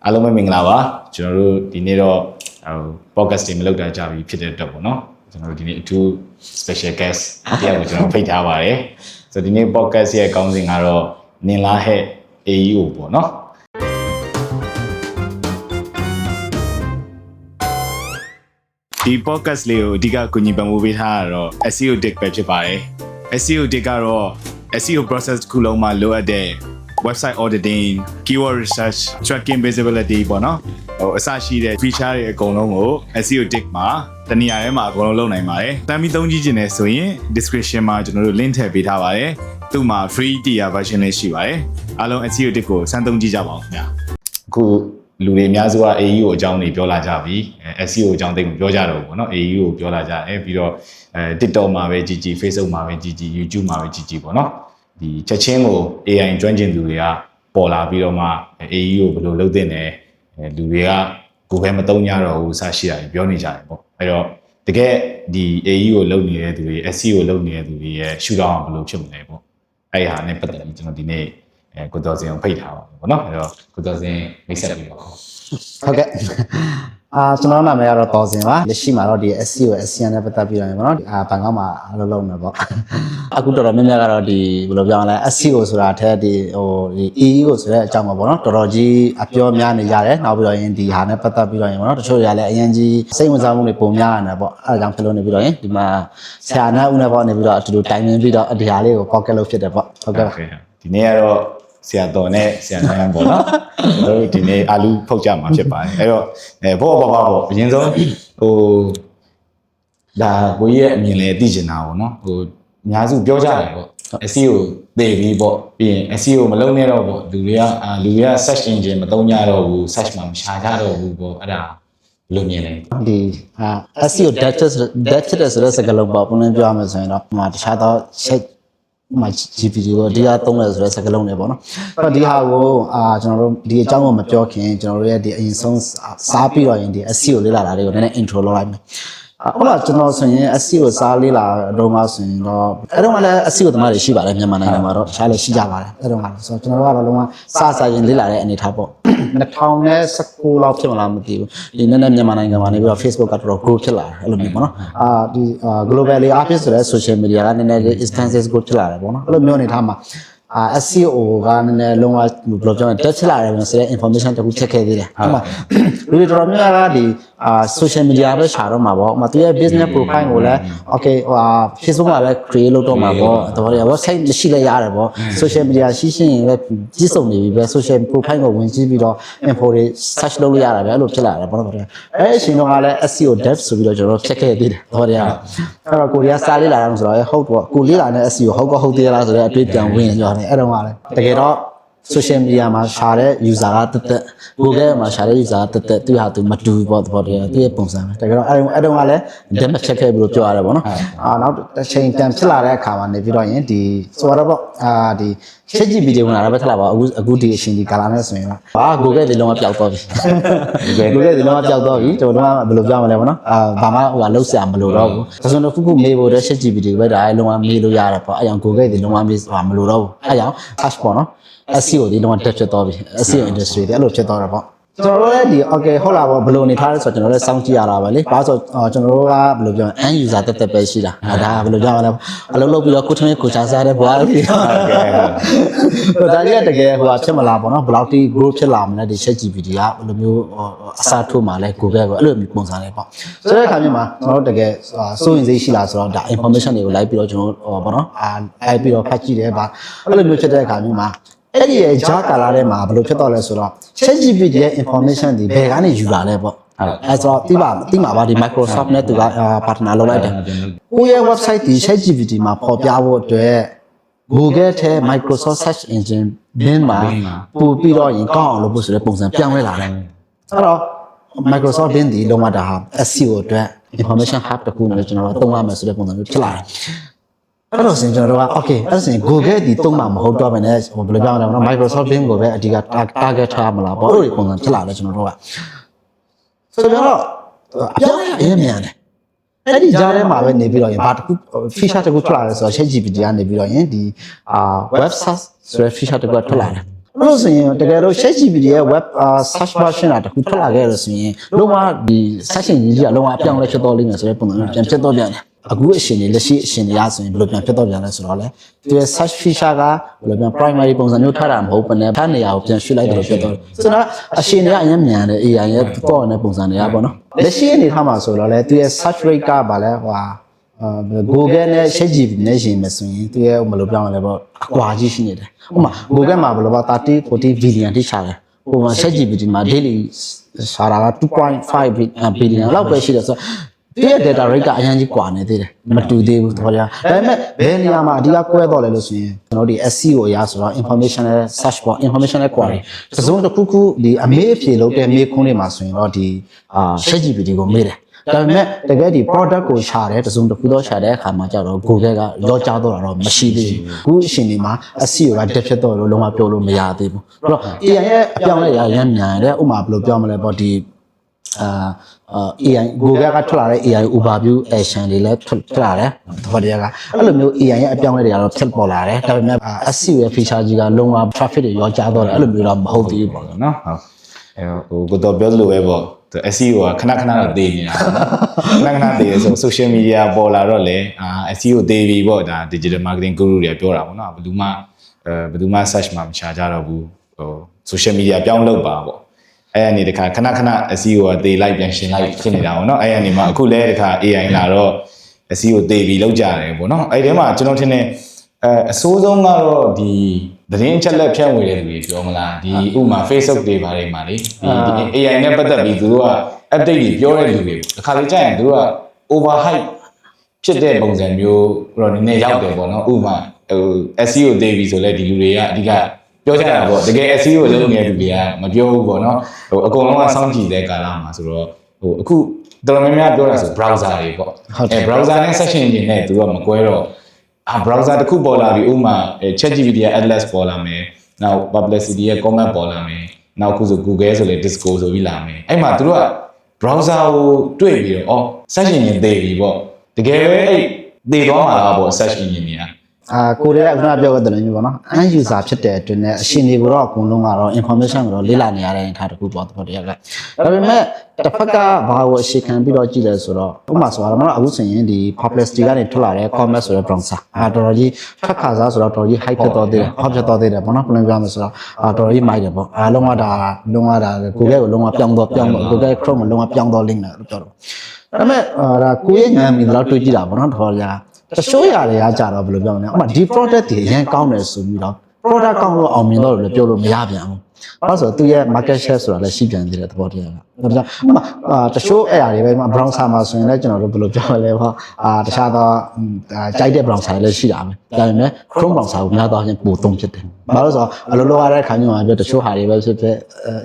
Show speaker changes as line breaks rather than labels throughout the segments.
အားလုံးပဲမင်္ဂလာပါကျွန်တော်တို့ဒီနေ့တော့podcast တွေမလုပ်တာကြပြီဖြစ်တဲ့အတွက်ပေါ့နော်ကျွန်တော်တို့ဒီနေ့အထူး special guest တရားကိုကျွန်တော်ဖိတ်ထားပါတယ်ဆိုတော့ဒီနေ့ podcast ရဲ့အကောင်းစဉ်ကတော့နင်လားဟဲ့ AEO ပေါ့နော်ဒီ podcast လေးကိုအဓိကကူညီပံ့ပိုးပေးထားတာတော့ SEO Dick ပဲဖြစ်ပါတယ် SEO Dick ကတော့ SEO process တစ်ခုလုံးမှာလိုအပ်တဲ့ website auditing, keyword research, tracking visibility ပေါ့နော်အစရှိတဲ့ feature တွေအကုန်လုံးကို SEO Dick မှာတနေရာထဲမှာအကုန်လုံးလုပ်နိုင်ပါတယ်။တမ်းပြီးသုံးကြည့်ခြင်းနဲ့ဆိုရင် description မှာကျွန်တော်တို့ link ထည့်ပေးထားပါတယ်။သူ့မှာ free tier version လေးရှိပါတယ်။အားလုံး SEO Dick ကိုစမ်းသုံးကြည့်ကြပါဦးခင်ဗျာ။အခုလူတွေအများစုက AEO အကြောင်းတွေပြောလာကြပြီ SEO အကြောင်းသိမပြောကြတော့ဘူးပေါ့နော် AEO ကိုပြောလာကြတယ်ပြီးတော့TikTok မှာပဲကြည့်ကြည့် Facebook မှာပဲကြည့်ကြည့် YouTube မှာပဲကြည့်ကြည့်ပေါ့နော်ဒီချက်ချင်းကို AI ကျွမ်းကျင်သူတွေကပေါ်လာပြီးတော့မှ AEO ကိုဘယ်လိုလုပ်သင့်လဲလူတွေက Google မသုံးကြတော့ဘူးစရှိတာပြောနေကြတယ်ပေါ့အဲ့တော့တကယ်ဒီ AEO ကိုလုပ်နေတဲ့သူတွေ SEO ကိုလုပ်နေတဲ့သူတွေရဲ့ရှုထောင့်ကဘယ်လိုဖြစ်မလဲပေါ့အဲ့ဟာနဲ့ပတ်သက်ပြီးကျွန်တော်ဒီနေ့ကိုတော်စင်ကိုဖိတ်ထားပါမယ်ပေါ့နော်အဲ့တော့ကိုတော်စင်မိတ်ဆက်ပေးပါဦးဟ
ုတ်ကဲ့ကျွန်တော်နာမည်ကတော့တော်စင်ပါလက်ရှိမှာတော့ဒီ SEO SEM နဲ့ပတ်သက်ပြီးတော့ပေါ့နော်ဘန်ကောက်မှာအလုပ်လုပ်နေပေါ့အခုတော်တော်များများကတော့ဒီဘယ်လိုပြောရလဲ SEO ဆိုတာအထက်ဒီAEO ဆိုတဲ့အကြောင်းပါပေါ့နော်တော်တော်ကြီးအပြောများနေရတယ်နောက်ပြီးတော့ရင်ဒီဟာနဲ့ပတ်သက်ပြီးတော့ရင်ပေါ့နော်တချို့တွေကလည်းအရင်ကြီးစိတ်ဝင်စားမှုတွေပုံများနေပေါ့အဲဒါကြောင့်ဖြစ်လို့နေပြီးတော့ရင်ဒီမှာဆရာနဲ့ဦးနဲ့ပေါ့နေပြီးတော့အတူတူတိုင်ပင်ပြီးတော့ဒီဟာလေးကို pocket လုပ်ဖြစ်တယ်ပေါ့ဟုတ်ကဲ့
ဒီနေ့ကတော့ဆရာတော်နဲ့ဆရာနိုင်ပေါ့နော်ကျွန်တော်တို့ဒီနေ့အာလူဖုတ်ကြမှာဖြစ်ပါတယ်အဲ့တော့ဘောပေါ့အရင်ဆုံးဒါကိုကြီးရဲ့အမြင်လေးသိချင်တာပေါ့နော်အများစုပြောကြတယ်ပေါ့ SEO သိပြီးပေါ့ပြီးရင် SEO မလုပ်နဲ့တော့ပေါ့လူတွေက search engine မသုံးကြတော့ဘူး search မှာမရှာကြတော့ဘူးပေါ့အဲ့ဒါဘယ်လိုမြင်လဲဒ
ီ SEO data ဆိုတဲ့စကားလုံးပေါ့ပုံမှန်ပြောရမယ်ဆိုရင်တော့တခြားသော GPT ကိုဒီဟာသုံးလဲဆိုတဲ့စကားလုံးတွေပေါ့နော်အဲ့တော့ဒီဟာကိုကျွန်တော်တို့ဒီအကြောင်းကိုမပြောခင်ကျွန်တော်တို့ရဲ့ဒီအရင်ဆုံးစားပြီးတော့ရင်ဒီ SEO လေ့လာတာတွေကိုနည်းနည်း intro လုပ်လိုက်မယ်ဟုတ်လားကျွန်တော်ဆိုရင် SEO စားလေ့လာတော့မှဆိုရင်တော့အဲ့တော့လည်း SEO သမားတွေရှိပါတယ်မြန်မာနိုင်ငံမှာတော့တခြားလည်းရှိကြပါတယ်အဲ့တော့ဆိုတော့ကျွန်တော်တို့ကတော့လုံးဝစားရင်လေ့လာတဲ့အနေထားပေါ့2019လောက်ဖြစ်မလားမသိဘူးဒီနည်းနည်းမြန်မာနိုင်ငံမှာနေပြီးတော့ Facebook ကတော့ grow ဖြစ်လာတယ်အဲ့လိုမျိုးပေါ့နော်ဒီ globally အဖြစ်ဆိုတဲ့ social media ကနည်းနည်းလေး instances grow ဖြစ်လာတယ်ပေါ့နော်အဲ့လိုမျိုးအနေထားမှာSEO ကနည်းနည်းလုံးဝဘယ်လိုပြောမလဲတက်ချလာတယ်ဆိုတဲ့ information တခုချက်ခဲ့သေးတယ်ဟုတ်ပါလူတွေတော်တော်များများကဒီsocial media ပဲရှာတော့မှာပေါ့ဥပမာသူရဲ့ business profile ကိုလည်း okay Facebook မှာပဲ create လုပ်တော့မှာပေါ့တော်တော် website ရှိလဲရတယ်ပေါ့ social media ရှိရင်လည်းကြီးစုံနေပြီပဲ social profile ကိုဝင်ကြည့်ပြီးတော့ info တွေ search လုပ်လို့ရတယ်ပဲအဲ့လိုဖြစ်လာတယ်ပေါ့နော်အဲ့အချိန်တော့ကလည်း SEO dev ဆိုပြီးတော့ကျွန်တော်ဖြတ်ခဲ့သေးတယ်တော်တော်အဲ့တော့ကိုရီးယားစားလေးလာတော့ဆိုတော့ဟုတ်ပေါ့ကိုလေးလာတဲ့ SEO ဟုတ်သေးလားဆိုတော့အတွေ့အကြုံဝင်ရောအဲ့တော့ကလည်းတကယ်တော့ social media မှာရှာတဲ့ user ကတက် Google မှာရှာတဲ့ user ကတက်သူဟာသူမတူဘူးပေါ့သူရဲ့ပုံစံပဲတကယ်တော့အဲ့တော့ကလည်း damage ချက်ခဲ့ပြီးလို့ပြောရတယ်ပေါ့နော်နောက်တစ်ချိန်တန်ဖြစ်လာတဲ့အခါမှာနေပြီးတော့ရင်ဒီဆိုတော့ပေါ့ဒီ ChatGPT ဝင်လာတာပဲထလာပါအခုဒီအချိန်ဒီကာလာနဲ့ဆိုရင်တော့Google ဒီလုံးဝပျောက်သွားပြီ Google ဒီလုံးဝပျောက်သွားပြီကျွန်တော်တို့ကဘယ်လိုပြောမလဲပေါ့နော်ဘာမှလောက်ဆရာမလိုတော့ဘူးဒါဆိုတော့ခုမေးဖို့တဲ့ ChatGPT ပဲဒါလုံးဝမေးလို့ရတယ်ပေါ့အဲ့ကြောင့် Google ဒီလုံးဝမေးမလိုတော့ဘူးအဲ့ကြောင့် search ပေါ့နော် SEO ဒီလုံးဝတက်ဖြစ်သွားပြီ SEO industry တွေအဲ့လိုဖြစ်သွားတာပေါ့ကျွန်တော်တို့လည်းဒီ okay ဟုတ်လားပေါ့ဘယ်လိုနေထားလဲဆိုတော့ကျွန်တော်လည်းစောင့်ကြည့်ရတာပဲလေဘာလို့ဆိုကျွန်တော်တို့ကဘယ်လိုပြော end user တက်ပဲရှိတာဒါဘယ်လိုပြောမလဲအလုပ်လုပ်ပြီးတော့ကိုထမင်းကိုချာစားတဲ့ဘွားလေးဟုတ်ကဲ့ဒါကြီးကတကယ်ဟိုဖြစ်မလားပေါ့နော်ဘယ်လောက်ထိ grow ဖြစ်လာမလဲဒီ ChatGPT ကဘယ်လိုမျိုးအစားထိုးမှလဲ Google ပဲအဲ့လိုမျိုးပုံစံလေးပေါ့ဆိုတဲ့အခါမျိုးမှာကျွန်တော်တို့တကယ်စိုးရင်စိတ်ရှိလားဆိုတော့ဒါ information တွေကိုလိုက်ပြီးတော့ကျွန်တော်တို့ပေါ့နော်လိုက်ပြီးတော့ဖတ်ကြည့်တယ်ဗာအဲ့လိုမျိုးဖြစ်တဲ့အခါမျိုးမှာအဲ့ဒီဂျာကာလာထဲမှာဘယ်လိုဖြစ်တော့လဲဆိုတော့ ChatGPT ရဲ့ information ဒီဘယ်ကနေယူလာလဲပေါ့အဲ့ဆိုတော့တိမှာပါဒီ Microsoft နဲ့သူက partner လုပ်လိုက်တယ်ကိုယ့်ရဲ့ website ဒီ ChatGPT မှာပေါ်ပြဖို့အတွက် Google ထဲ Microsoft Search Engine Bing မှာပို့ပြီးတော့ရင်ကောင်းအောင်လုပ်ဖို့ဆိုတဲ့ပုံစံပြောင်းလဲလာတယ်အဲ့တော့ Microsoft Bing ဒီလုံးဝဒါဟာ SEO အတွက် information hub တခုနဲ့ကျွန်တော်တို့သုံးရမယ်ဆိုတဲ့ပုံစံမျိုးဖြစ်လာတယ်အဲ့တော့ကျွန်တော်တို့က okay အဲ့ဆိုရင် Google ဒီသုံးမှာမဟုတ်တော့ဘဲနဲ့ဘယ်လိုပြောရမလဲ Microsoft Bing ကိုပဲအဓိက target ထားမလားပေါ့အဲ့ဒီပုံစံဖြစ်လာတယ်ကျွန်တော်တို့ကဆိုတော့အပြောင်းအရင်မြန်တယ်အဲ့ဒီကြားထဲမှာပဲနေပြီးတော့ရင်ဘာတစ်ခု feature တစ်ခုထွက်လာလဲဆိုတော့ ChatGPT ကနေပြီးတော့ရင်ဒီweb search ဆိုတဲ့ feature တစ်ခုထွက်လာတယ် လို့ဆိုရင်တကယ်လို့ ChatGPT ရဲ့ web search version တာတခုထွက်လာခဲ့လို့ဆိုရင်လုံးဝဒီ search engine ကြီးကလုံးဝအပြောင်းလဲဖြစ်တော့လိမ့်မယ်ဆိုတဲ့ပုံစံမျိုးပြန်ဖြစ်တော့ပြန်တယ်အခုအရှင်တွေလက်ရှိအရှင်တွေအားဆိုရင်ဘယ်လိုပြန်ဖြစ်တော့ပြန်လဲဆိုတော့လေသူရဲ့ search feature ကဘယ်လိုပြန် primary ပုံစံမျိုးထားတာမဟုတ်ဘဲနဲ့ဖတ်နေရကိုပြန်ရွှေ့လိုက်တယ်လို့ဖြစ်တော့ဆိုတော့အရှင်တွေကအရင်မြန်တယ် AI ရဲ့တော့တဲ့ပုံစံတွေကပေါ့နော်လက်ရှိအနေထားမှာဆိုတော့လေသူရဲ့ search rate ကဗာလဲဟိုGoogle နဲ့ ChatGPT နဲ့ရှင်မယ်ဆိုရင်သူရဲ့ဘယ်လိုပြောင်းလဲပေါ့အကွာကြီးရှိနေတယ်ဥပမာ Google မှာဘယ်လိုပေါ့30 40 billion တိရှာတယ်ဟိုမှာ ChatGPT မှာ daily ရှာတာက2.5 billion လောက်ပဲရှိတယ်ဆိုတော့ဒီရဲ့ data rate ကအရင်ကြီးကွာနေသေးတယ်မတူသေးဘူးတော်တရားဒါပေမဲ့ဘယ်နေရာမှာအဓိကကွဲတော့လဲလို့ဆိုရင်ကျွန်တော်ဒီ SEO အရာဆိုတော့ informational search ပေါ့ informational query တစ်စုံတစ်ခုခုဒီအမေးအဖြေလုပ်တဲ့မေးခွန်းတွေမှာဆိုရင်တော့ဒီChatGPT ကိုမေးတယ်ဒါပေမဲ့တကယ်ဒီ product ကိုရှာတယ်တစုံတစ်ခုတော့ရှာတဲ့အခါမှာကျတော့ Google ကရောကြားတော့တော့မရှိသေးဘူးအခုအချိန်ဒီမှာ SEO ကတက်ဖြစ်တော့လို့လုံးဝပြောလို့မရသေးဘူးအဲ့တော့ AI ရဲ့အပြောင်းလဲရရမ်းမြန်တယ်ဥပမာဘယ်လိုပြောမလဲပေါ့ဒီAI Google ကထွက်လာတဲ့ AI overview action တွေလည်းထွက်လာတယ်တော်တရားကအဲ့လိုမျိုး AI ရဲ့အပြောင်းလဲတွေကတော့ဖြစ်ပေါ်လာတယ်ဒါပေမဲ့ SEO ရဲ့ feature ကြီးကလုံးဝ traffic တွေရောကြားတော့တယ်အဲ့လိုမျိုးတော့မဟုတ်သေးဘူးပေါ့နော်ဟ
ုတ်ဟိုကိုတော့ပြောလို့ပဲပေါ့SEO ကခဏခဏတော့တည်နေတာခဏခဏတည်ဆို social media ပေါ်လာတော့လေ SEO တည်ပြီပေါ့ဒါ digital marketing guru တွေပြောတာပေါ့နော်ဘယ်သူမှ search မှာမချကြတော့ဘူးဟို social media ပြောင်းလုပ်ပါပေါ့အဲ့အနေတခါခဏခဏ SEO ကတည်လိုက်ပြန်ရှင်လိုက်ဖြစ်နေတာပေါ့နော်အဲ့အနေမှာအခုလဲတခါ AI လာတော့ SEO တည်ပြီလောက်ကြတယ်ပေါ့နော်အဲ့ဒီမှာကျွန်တော်ထင်တယ်အစိုးဆုံးကတော့ဒီသတင်းအချက်လက်ဖြန့်ဝေတဲ့လူတွေပြောမလားဒီဥမာ Facebook တွေဘာတွေမှာလေဒီ AI နဲ့ပတ်သက်ပြီးသူတို့က update တွေပြောတဲ့လူတွေတစ်ခါလေကြာရင်သူတို့က over hype ဖြစ်တဲ့ပုံစံမျိုးတော့နည်းနည်းရောက်တယ်ပေါ့နော်ဥမာဟို SEO သေးပြီဆိုလဲဒီလူတွေကအဓိကပြောကြတာပေါ့တကယ် SEO လုပ်နေတဲ့လူတွေကမပြောဘူးပေါ့နော်ဟိုအကုန်လုံးကစောင့်ကြည့်တဲ့ကာလမှာဆိုတော့ဟိုအခုတော်တော်များများပြောတာဆို browser တွေပေါ့browser နဲ့ search engine နဲ့သူကမကွဲတော့browser တစ်ခုပေါ်လာပြီဥမာ ChatGPT ရဲ့ Atlas ပေါ်လာမယ်နောက် Perplexity ရဲ့ comment ပေါ်လာမယ်နောက်ခုဆို Google ဆိုလေ Disco ဆိုပြီးလာမယ်အဲ့မှာသူတို့က browser ကိုတွေ့ပြီးတော့ search engine သေးပြီပေါ့တကယ်ပဲအဲ့သေသွားမှာလားပေါ့ search engine တွေက
ကိုရဲကခုနပြောခဲ့တဲ့လိုမျိုးပေါ့နော် end user ဖြစ်တဲ့အတွင်းနဲ့အရှင်တွေကိုတော့အကုန်လုံးကတော့ information ကိုတော့လေ့လာနေရတဲ့အနေထားတစ်ခုပေါ့တော်တရားကဒါပေမဲ့တစ်ဖက်ကဘာကိုအခြေခံပြီးတော့ကြည့်လဲဆိုတော့ဥပမာဆိုတော့ကျွန်တော်အခုဆိုရင်ဒီ Perplexity ကနေထွက်လာတဲ့ comment ဆိုတဲ့ browser တော်တော်ကြီးဖက်ခါစားဆိုတော့တော်တော်ကြီး hype ဖြစ်တော့သေးတယ် hot ဖြစ်တော့သေးတယ်ပေါ့နော်ပြန်ပြောမယ်ဆိုတော့တော်တော်ကြီးမိုက်တယ်ပေါ့လုံးဝဒါ Google ကိုလုံးဝပြောင်းတော့ Google Chrome ကိုလုံးဝပြောင်းတော့လိမ့်မယ်လို့ပြောတော့ဒါပေမဲ့ဒါကိုရဲ့ဉာဏ်မီတော့တွေးကြည့်တာပေါ့နော်တော်တော်ကြီးတချို့ຢာတွေကကြတော့ဘယ်လိုပြောမလဲဥပမာဒီ product တွေအရင်ကောင်းတယ်ဆိုပြီးတော့ product ကောင်းလို့အောင်မြင်တော့လို့ပြောလို့မရပြန်ဘူး။ဘာလို့ဆိုတော့သူရဲ့ market share ဆိုတာလည်းရှိပြန်သေးတဲ့သဘောတရားက။ဒါကြောင့်ဥပမာတချို့အဲ့အရာတွေပဲ browser မှာဆိုရင်လည်းကျွန်တော်တို့ဘယ်လိုပြောမလဲပေါ့တခြားသောကြိုက်တဲ့ browser တွေလည်းရှိတာပဲ။ဒါပေမဲ့ Chrome browser ကိုများတော့ချင်းပိုသုံးဖြစ်တယ်။ဘာလို့ဆိုတော့အလိုလိုရတဲ့ခါမျိုးမှာပြောတချို့ဟာတွေပဲဖြစ်ဖြစ်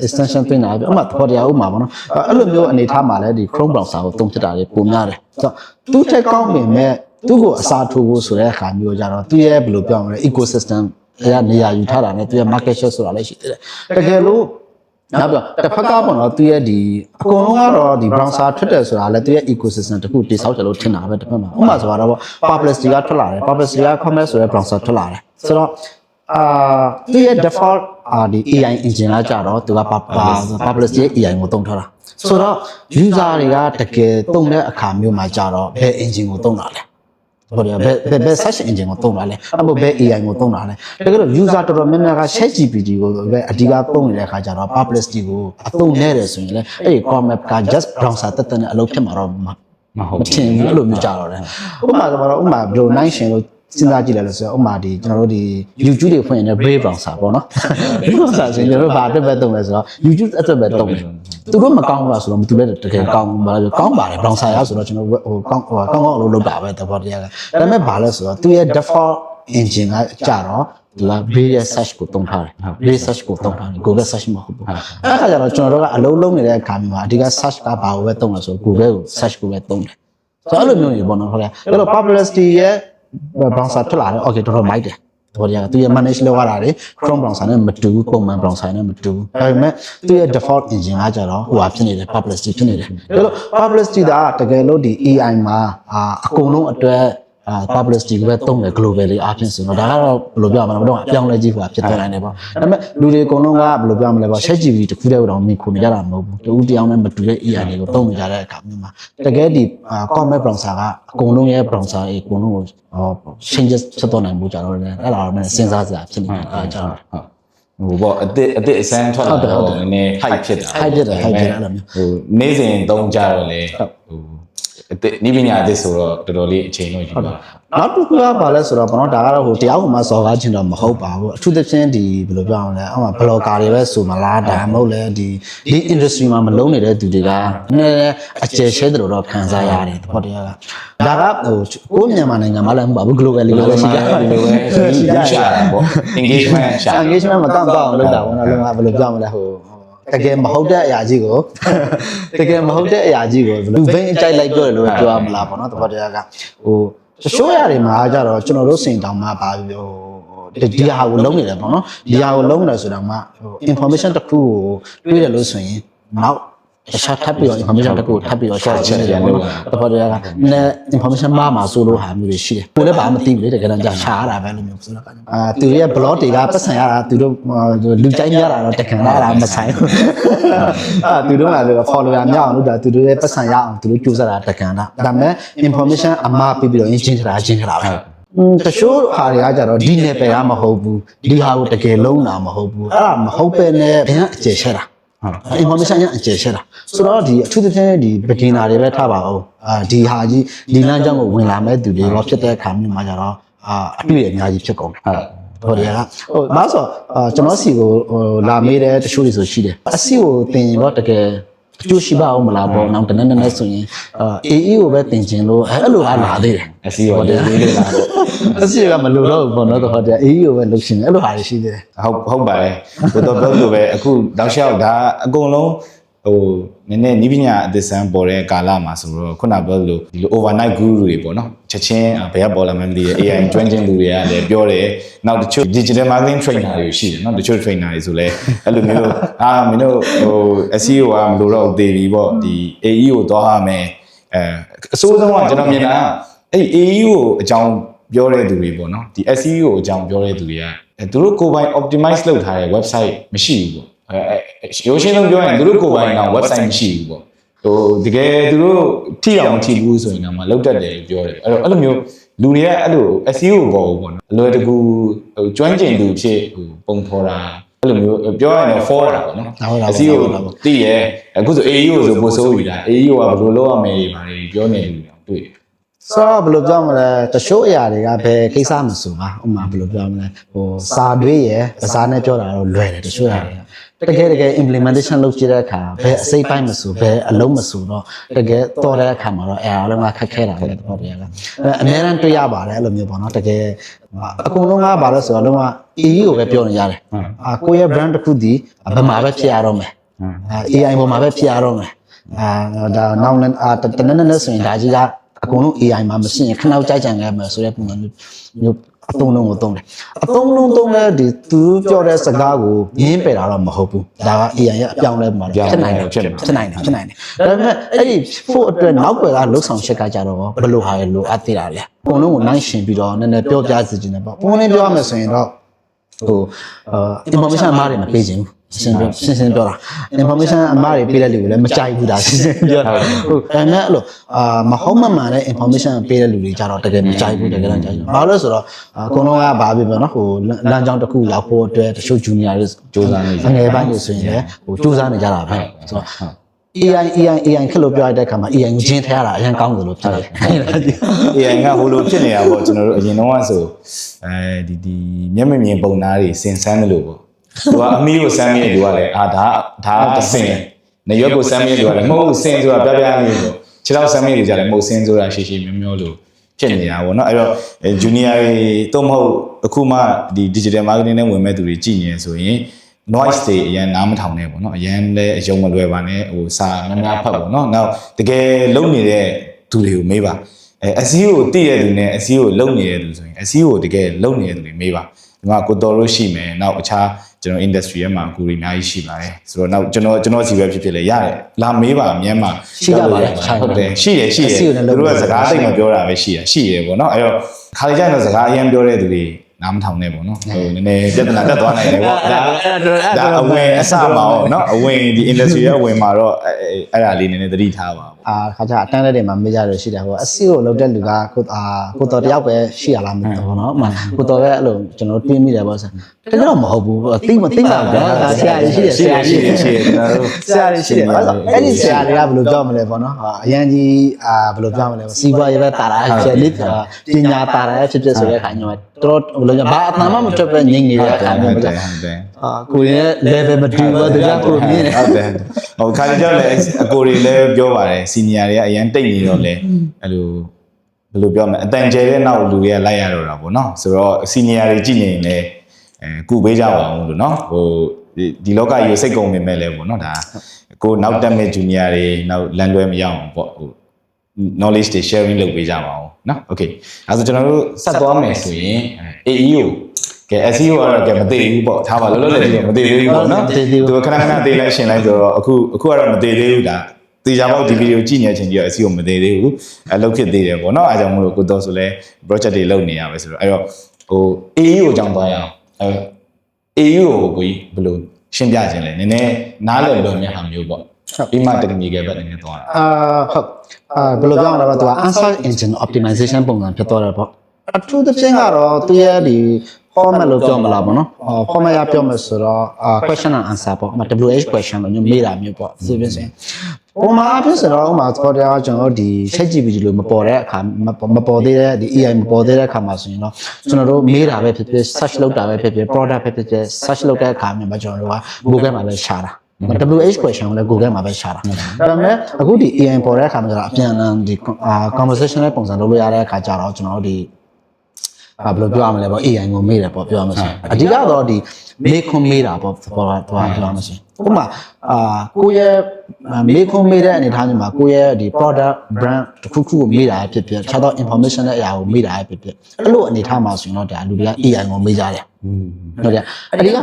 extension ပြင်တာပဲဥပမာသဘောတရားဥပမာပေါ့နော်။အဲ့လိုမျိုးအနေထားမှာလည်းဒီ Chrome browser ကိုသုံးဖြစ်တာတွေပိုများတယ်။ဆိုတော့သူ့ထက်ကောင်းပေမဲ့သူ့ကိုအစားထိုးဖို့ဆိုတဲ့အခါမျိုးကြတော့သူရဲ့ဘယ်လိုပြောမလဲ ecosystem အဲ့ဒါနေရာယူထားတာနဲ့သူရဲ့ market share ဆိုတာလည်းရှိသေးတယ်တကယ်လို့နောက်ပြီးတစ်ဖက်ကပေါ့နော်သူရဲ့ဒီအကုန်လုံးကတော့ဒီ browser ထွက်တယ်ဆိုတာလည်းသူရဲ့ ecosystem တခုတိစောက်တယ်လို့ထင်တာပဲတစ်ဖက်မှာဥပမာဆိုတော့ Perplexity ကထွက်လာတယ် Perplexity က comment ဆိုတဲ့ browser ထွက်လာတယ်ဆိုတော့သူရဲ့ default ဒီ AI engine ကကြတော့သူက Perplexity ရဲ့ AI ကိုသုံးထားတာဆိုတော့ user တွေကတကယ်သုံးတဲ့အခါမျိုးမှာကြတော့ဘယ် engine ကိုသုံးတာလဲဟုတ်တယ်ဘယ် search engine ကိုသုံးတာလဲအဲ့ဘယ် AI ကိုသုံးတာလဲတကယ်လို့ user တော်တော်များများက ChatGPT ကိုပဲအဓိကသုံးနေတဲ့အခါကျတော့ Perplexity ကိုအသုံးနေတယ်ဆိုရင်လေအဲ့ဒီ comment က just browser တက်တက်နဲ့အလုပ်ဖြစ်မှာတော့မဟုတ်ဘူးအဲ့လိုမျိုးကြတော့တယ်ဥပမာဆိုတော့ဥပမာဘယ်လိုနိုင်ရှင်လို့စဉ်းစားကြည့်လိုက်လို့ဆိုတော့ဥပမာဒီကျွန်တော်တို့ဒီ YouTube တွေဖွင့်နေတဲ့ Brave browser ပေါ့နော် browser ဆိုရင်ကျွန်တော်တို့ဘာအတွက်ပဲသုံးလဲဆိုတော့ YouTube အတွက်ပဲသုံးတယ်သူတို့မကောင်းဘူးလားဆိုတော့သူလည်းတကယ်ကောင်းပါလားကောင်းပါတယ် browser ရဆိုတော့ကျွန်တော်ဟိုကောင်းအလုပ်လုပ်တာပဲတဘောတရားကဒါပေမဲ့ဘာလဲဆိုတော့သူရဲ့ default engine ကကြတော့ဒီက Brave search ကိုသုံးထားတယ် Brave search ကိုသုံးထားတယ် Google search မဟုတ်ဘူးအဲ့ခါကျတော့ကျွန်တော်တို့ကအလုပ်လုပ်နေတဲ့အခါမျိုးမှာအဓိက search ကဘာကိုပဲသုံးလဲဆိုတော့ Google ကို search ကိုပဲသုံးတယ်ဆိုတော့အဲ့လိုမျိုးကြီးပေါ့နော်ဟုတ်လားအဲ့တော့ Perplexity ရဲ့ browser ထွက်လာတယ် okay တော်တော်မိုက်တယ်တော်တရားသူရဲ့ manage လုပ်ရတာတွေ Chrome browser နဲ့မတူဘူးပုံမှန် browser နဲ့မတူဘူးဒါပေမဲ့သူရဲ့ default engine ကကြတော့ဟိုဟာဖြစ်နေတယ် Perplexity ဖြစ်နေတယ်ဒါလို့ Perplexity ကတကယ်လို့ဒီ AI မှာအကုန်လုံးအတွက် publicity ကိုပဲတုံးတယ် globally အားဖြင့်ဆိုတော့ဒါကတော့ဘယ်လိုပြောရမလဲတော့အပြောင်းလဲကြီးဆိုတာဖြစ်သွားနိုင်တယ်ပေါ့ဒါပေမဲ့လူတွေအကုန်လုံးကဘယ်လိုပြောရမလဲပေါ့ ChatGPT တစ်ခုတည်းတော့မြင်ခုနေကြတာမဟုတ်ဘူးတူတယောက်နဲ့မတူတဲ့ AI တွေကိုတုံးနေကြတဲ့အခါမျိုးမှာတကယ်ဒီ comment browser ကအကုန်လုံးရဲ့ browser အကုန်လုံးကို changes ဖြစ်သွားနိုင်မှုကြတော့လည်းအဲ့ဒါတော့စဉ်းစားစရာဖြစ်နေတာအားကြောင့်
ဟိုပေါ့အစ်အစမ်းထွက်လာတော့နည်းနည်း hype ဖြစ်တာ
hype ဖြစ်တယ်အဲ့လိုမျိုး
ဟိုနေ့စဉ်သုံးကြတော့လေဟိုအစ်နိပညာအစ်ဆိုတော့တော်တော်လေးအချိန်လို့ယူပါ
နောက်တစ်ခုကဘာလဲဆိုတော့ဘောနော်ဒါကတော့ဟိုတရားဟိုမှာစော်ကားခြင်းတော့မဟုတ်ပါဘူးအထူးသဖြင့်ဒီဘယ်လိုပြောအောင်လဲအောက်မှာ blogger တွေပဲဆိုမလားဒါမှမဟုတ်လဲဒီ industry မှာမလုံးနေတဲ့သူတွေကနည်းနည်းအကျယ်ရှဲတယ်လို့တော့ခံစားရတယ်တပတ်တရားကဒါကဟိုကိုမြန်မာနိုင်ငံမှာလည်းမဟုတ်ပါဘူး globally လည်းရှိကြတယ်
လို့ပဲရှာတာပေါ့ engagement ရှာ
engagement မတောင့်တအောင်လုပ်တာဘောနော်လုံးဝဘယ်လိုပြောမလဲဟိုတကယ်မဟုတ်တဲ့အရာကြီးကိုတကယ်မဟုတ်တဲ့အရာကြီးကိုလူဘင်းအကြိုက်လိုက်ပြောတယ်လို့ပြောရမလားပေါ့နော်တပတ်တရားကဟိုတချို့ရတယ်မှာကြတော့ကျွန်တော်တို့စင်တောင်မှပါပြီးဟိုဒီဟာကိုလုံးနေတယ်ပေါ့နော်ဒီဟာကိုလုံးနေဆိုတော့မှဟို information တစ်ခုကိုတွေးတယ်လို့ဆိုရင်နောက်တခြားထပ်ပြီးတော့ information တစ်ခုကိုထပ်ပြီးတော့ share ချင်တယ်ပေါ့နော်တပတ်တရားကနည်း information မှာဆိုလို့ဟာမျိုးတွေရှိတယ်ကိုလည်းဘာမှမသိဘူးလေတကယ်တော့ကြာချားရတာပဲလို့မျိုးဆိုတော့သူရဲ့ blog တွေကပတ်စံရတာသူတို့လူကြိုက်များတာတော့တကယ်တော့မဆိုင်ဘူးသူတို့ကလည်း follower များအောင်လို့ဒါသူတို့ရဲ့ပတ်စံရအောင်သူတို့ကြိုးစားတာတကယ်တော့ဒါပေမဲ့ information အမှားပြီးတော့ရင်းချင်းထတာပဲတချို့ဟာတွေကကြတော့ဒီနယ်ပယ်ကမဟုတ်ဘူးဒီဟာကိုတကယ်လုံးတာမဟုတ်ဘူးအဲ့ဒါမဟုတ်ပဲနဲ့ဘယ်ကအကျယ်ရှဲတာ information ရအကျယ်ရှဲတာဆိုတော့ဒီအထူးသဖြင့်ဒီ beginner တွေပဲထားပါဦးဒီဟာကြီးဒီလမ်းကြောင်းကိုဝင်လာမဲ့သူတွေရောဖြစ်တဲ့အခါမျိုးမှာကြတော့အပြည့်အများကြီးဖြစ်ကုန်တယ်ဟိုတွေကဟိုဘာဆိုကျွန်တော်စီကိုဟိုလာမေးတဲ့တချို့တွေဆိုရှိတယ်အစီကိုတင်ရင်တော့တကယ်အကျိုးရှိပါအောင်မလားပေါ့နောက်တနေ့နဲ့ဆိုရင် AE ကိုပဲတင်ချင်လို့အဲ့လိုကလာသေးတယ်
အစီရောလေးလေးလာတော့
အစီကမလိုတော့ဘူးပေါ့နော်တော့တဲ့ AE ကိုပဲလုပ်ရှင်အဲ့လိုဟာတွေရှိသေးတယ်
ဟုတ်ပါတယ်ဘယ်တော့ပြောလို့ပဲအခုတောက်လျှောက်ဒါအကုန်လုံးဟိုနည်းနည်းနိပညာအသစ်ဆန်းပေါ်တဲ့ကာလမှာဆိုတော့ခုနပြောလို့ဒီလို overnight guru တွေပေါ့နော်ချက်ချင်းဘယ်ကပေါ်လာမှမသိတဲ့ AI ကျွမ်းကျင်သူတွေကလည်းပြောတယ်နောက်တချို့ digital marketing trainer တွေရှိတယ်နော်တချို့ trainer တွေဆိုလဲအဲ့လိုမျိုးမင်းတို့ဟို SEO ကမလို့တော့သေးပြီပေါ့ဒီ AE ကိုသွားရမယ်အစိုးဆုံးကကျွန်တော်မြင်တာအဲ့ AE ကိုအကြောင်းပြောတဲ့သူတွေပေါ့နော်ဒီ SEO ကိုအကြောင်းပြောတဲ့သူတွေကသူတို့ကိုယ်ပိုင် optimize လုပ်ထားတဲ့ website မရှိဘူးပေါ့ရိုးရှင်းလုံးပြောရင်သူတို့ကိုယ်ပိုင်တော့ website မရှိဘူးပေါ့ဟိုတကယ်သူတို့ထိအောင်မထိဘူးဆိုရင်တော့မှလောက်တတ်တယ်ပြောတယ်အဲ့လိုမျိုးလူတွေကအဲ့လို SEO ကိုပေါ့နော်အလွယ်တကူဟိုကျွမ်းကျင်သူဖြစ်ဟိုပုံဖော်တာအဲ့လိုမျိုးပြောရရင် for တာပေါ့နော် SEO သိရဲအခုဆို AEO ဆိုပို့ဆိုးပြီလား AEO ကဘယ်လိုလုပ်ရမလဲဒီမှာပြောနေလူတွေတွေ့ဆ
ိုတော့ဘယ်လိုပြောမလဲတချို့အရာတွေကဘယ်ကိစ္စမဆိုပါဥမာဘယ်လိုပြောမလဲဟိုစာတွေးရယ်ภาษาနဲ့ပြောတာတော့လွယ်တယ်တချို့အရာတွေကတကယ် implementation လုပ်ကြည့်တဲ့အခါဘယ်အစိပ်ပိုင်းမဆိုဘယ်အလုံးမဆိုတော့တကယ်တော်တဲ့အခါမှာတော့အဲအားလုံးကခက်ခဲတာပဲတော့တရားကအများအားတွေ့ရပါတယ်အဲ့လိုမျိုးပေါ့နော်တကယ်အကုန်လုံးကဘာလို့ဆိုတော့လုံးဝ EE ကိုပဲပြောနေရတယ်ကိုယ့်ရဲ့ brand တစ်ခုဒီဘယ်မှာပဲဖြစ်ရတော့မယ်AI ပေါ်မှာပဲဖြစ်ရတော့မယ်ဒါနောက်လည်းတနည်းနည်းဆိုရင်ဒါကြီးကအကုန်လုံး AI မှာမရှိရင်ခဏကြိုက်ကြံခဲ့မယ်ဆိုတဲ့ပုံစံမျိုးအသုံးလုံးကိုသုံးတယ်အသုံးလုံးသုံးတဲ့ဒီသူပြောတဲ့စကားကိုရင်းပယ်တာတော့မဟုတ်ဘူးဒါက AI ရဲ့အပြောင်းလဲမှာဖြစ်နိုင်တယ်ဖြစ်နိုင်တယ်ဒါပေမဲ့အဲ့ဒီဖို့အတွက်နောက်ွယ်ကလှုပ်ဆောင်ချက်ကကြတော့ဘယ်လိုဟာလဲလိုအပ်သေးတာလဲအကုန်လုံးကိုနိုင်ရှင်ပြီးတော့နည်းနည်းပြောပြစီခြင်းနဲ့ပေါ့ပုံလေးပြောရမယ်ဆိုရင်တော့ဟိုinformation အမှားတွေမပေးခြင်းဘူးရှင်းပြောတာ information အမှားတွေပေးတဲ့လူကိုလည်းမကြိုက်ဘူးဒါရှင်းပြောတာဟုတ်ဒါနဲ့အဲ့လိုမဟုတ်မှန်တဲ့ information ပေးတဲ့လူတွေကြတော့တကယ်မကြိုက်ဘူးတကယ်တော့ကြိုက်တယ်ဘာလို့လဲဆိုတော့အကုန်လုံးကဘာဖြစ်ပြောနော်ဟိုလမ်းကြောင်းတစ်ခုရောက်ဖို့အတွက်တချို့ junior တွေစူးစမ်းနေငယ်ပိုင်းတွေဆိုရင်လည်းဟိုစူးစမ်းနေကြတာပဲဆိုတော့ AI ခက်လို့ပြောရတဲ့အခါမှာ AI ကိုဂျင်းထဲရတာအရင်ကောင်းတယ်လို့ပြောတယ်
AI ကဟိုလိုဖြစ်နေတာပေါ့ကျွန်တော်တို့အရင်တော့ဆိုဒီမျက်မမြင်ပုံသားတွေစင်ဆန်းတယ်လို့ပေါ့သူကအမီးကိုစမ်းမြဲသူကလည်းဒါတဆင်နေရွက်ကိုစမ်းမြဲသူကလည်းမဟုတ်စင်ဆိုတာပြပြလေးပေါ့ခြေထောက်စမ်းမြဲသူကြလည်းမဟုတ်စင်ဆိုတာရှည်ရှည်မျောမျောလို့ဖြစ်နေတာပေါ့နော်အဲ့တော့ junior တွေတော့မဟုတ်အခုမှဒီ digital marketing နဲ့ဝင်မဲ့သူတွေကြည်နေဆိုရင် noise တွေအရင်နားမထောင်နဲ့ပေါ့နော်အရင်လည်းအယုံမလွယ်ပါနဲ့ဟိုစာများဖတ်ပေါ့နော်နောက်တကယ်လုံနေတဲ့သူတွေကိုမေးပါSEO ကိုသိတဲ့သူနဲ့ SEO ကိုလုံနေတဲ့သူဆိုရင် SEO ကိုတကယ်လုံနေတဲ့သူတွေမေးပါဒီမှာကိုတော်လို့ရှိမယ်နောက်အခြား ကျွန်တော် industry ရဲ့မှာအကူတွေအများကြီးရှိပါတယ်ဆိုတော့နောက်ကျွန်တော်စီပဲဖြစ်လေရတယ်လာမေးပါအများမှာဟုတ်တယ်ရှိတယ်သူတို့ကစကားသိမပြောတာပဲရှိတယ်ပေါ့နော်အဲ့တော့ခါလေးကျရင်တော့စကားအရင်ပြောတဲ့သူတွေနားမထောင်နဲ့ပေါ့နော်ဟိုနည်းနည်းပြဿနာတက်သွားနိုင်တယ်ပေါ့ဒါအဝင်အစမှာပေါ့နော်အဝင်ဒီ industry ရဲ့အဝင်မှာတော့အဲ့ဒါလေးနည်းနည်းသတိထားပါ
ခါကြအတန်းလက်တွေမှာမေးကြရရှိတယ်ဟိုအစီကိုလောက်တဲ့လူကကိုတော်တယောက်ပဲရှိရလားမသိဘူးเนาะဥမာကိုတော်ပဲအဲ့လိုကျွန်တော်တွေးမိတယ်ပေါ့ဆရာတကယ်တော့မဟုတ်ဘူးသိမပါဘူးဆရာကြီးရှိတယ်ကျွန်တော်တို့ဆရာကြီးရှိတယ်အဲ့ဒီဆရာတွေကဘယ်လိုပြောမလဲပေါ့နော်အရန်ကြီးဘယ်လိုပြောမလဲစီးပွားရေးပဲတာတာဖြစ်လိပညာတာတာဖြစ်ဆိုတဲ့ခါညောတော်ဘယ်လိုဘာအမှန်မှမထွက်ပဲငြိမ့်နေတဲ့အခါမျိုးပေါ့ကိုရဲ့ level မတူဘူးတရားကိုမြင်တယ်
ဟုတ်တယ်ဟိုခါကြလည်းအကိုတွေလည်းပြောပါတယ် senior တွေကအရင်တိတ်နေတော့လေအဲ့လိုဘယ်လိုပြောမလဲအတန်ကျဲတဲ့နောက်လူတွေကလိုက်ရတော့တာပေါ့နော်ဆိုတော့ senior တွေကြည့်နေရင်လည်းကုပေးကြပါအောင်လို့နော်ဟိုဒီလောကကြီးကိုစိတ်ကုန်နေမဲ့လဲပေါ့နော်ဒါကိုနောက်တက်မဲ့ junior တွေနောက်လမ်းလွဲမရအောင်ပေါ့ဟို knowledge တွေ sharing လုပ်ပေးကြပါအောင်နော် okay အဲဆိုကျွန်တော်တို့ဆက်သွားမယ်ဆိုရင် AEO ကဲ SEO ကတော့မသိဘူးပေါ့ထားပါလောလောလည်မသိသေးဘူးပေါ့နော်သူခဏခဏသေးလိုက်ရှင်လိုက်ဆိုတော့အခုကတော့မသိသေးဘူးဒါတေချာပေါက်ဒီဗီဒီယိုကြည့်နေတဲ့အချိန်ကြီးတော့ SEO မသိသေးဘူးအလုပ်ဖြစ်သေးတယ်ပေါ့နော်အဲကြောင့်မလို့ကိုတော့ဆိုလဲ project တွေလုပ်နေရပဲဆိုတော့အဲ့တော့ဟို AEO အကြောင်းသွားရအောင်AEO ကိုကြီးဘယ်လိုရှင်းပြခြင်းလဲနည်းနည်းနားလည်လို့မြတ်ဟာမျိုးပေါ့ပြီးမှ technical ဘက်ကနေသွားတာ
ဟုတ်ဘယ်လိုပြောရမလဲသူက answer engine optimization ပုံစံဖြစ်သွားတယ်ပေါ့အထူးသဖြင့်ကတော့သူရဲ့ဒီ format လို့ပြောမလားပေါ့နော် format ရပြောမယ်ဆိုတော့question and answer ပေါ့WH question လို့မျိုးမေးတာမျိုးပေါ့ဆိုပြီးဆိုရင်ပုံမှန်အဖြစ်ဆိုတော့ဥမာတော့ကျွန်တော်ဒီ ChatGPT လို့မပေါ်တဲ့အခါမပေါ်သေးတဲ့ဒီ AI မပေါ်သေးတဲ့အခါမှာဆိုရင်တော့ကျွန်တော်တို့မေးတာပဲဖြစ်ဖြစ် search လုပ်တာပဲဖြစ်ဖြစ် product ပဲဖြစ်ဖြစ် search လုပ်တဲ့အခါမှာကျွန်တော်တို့က Google မှာပဲရှာတာWH question ကိုလည်း Google မှာပဲရှာတာဒါပေမဲ့အခုဒီ AI ပေါ်တဲ့အခါမှာကျတော့အပြန်အလှန်ဒီ conversational ပုံစံလုပ်လို့ရတဲ့အခါကျတော့ကျွန်တော်တို့ဒီဘယ်လိုပြောရမလဲပေါ့ AI ကိုမေးတယ်ပေါ့ပြောရမှာဆိုအဓိကတော့ဒီမေးခွန်းမေးတာပေါ့ပြောရမှာဆိုဥပမာကိုရဲ့မေးခွန်းမေးတဲ့အနေထားမျိုးမှာကိုရဲ့ဒီ product brand တစ်ခုခုကိုမေးတာဖြစ်ဖြစ်တခြားသော information တဲ့အရာကိုမေးတာဖြစ်ဖြစ်အဲ့လိုအနေထားမှာဆိုရင်တော့ဒါလူတွေက AI ကိုမေးကြတယ်ဟုတ်တယ်အဓိက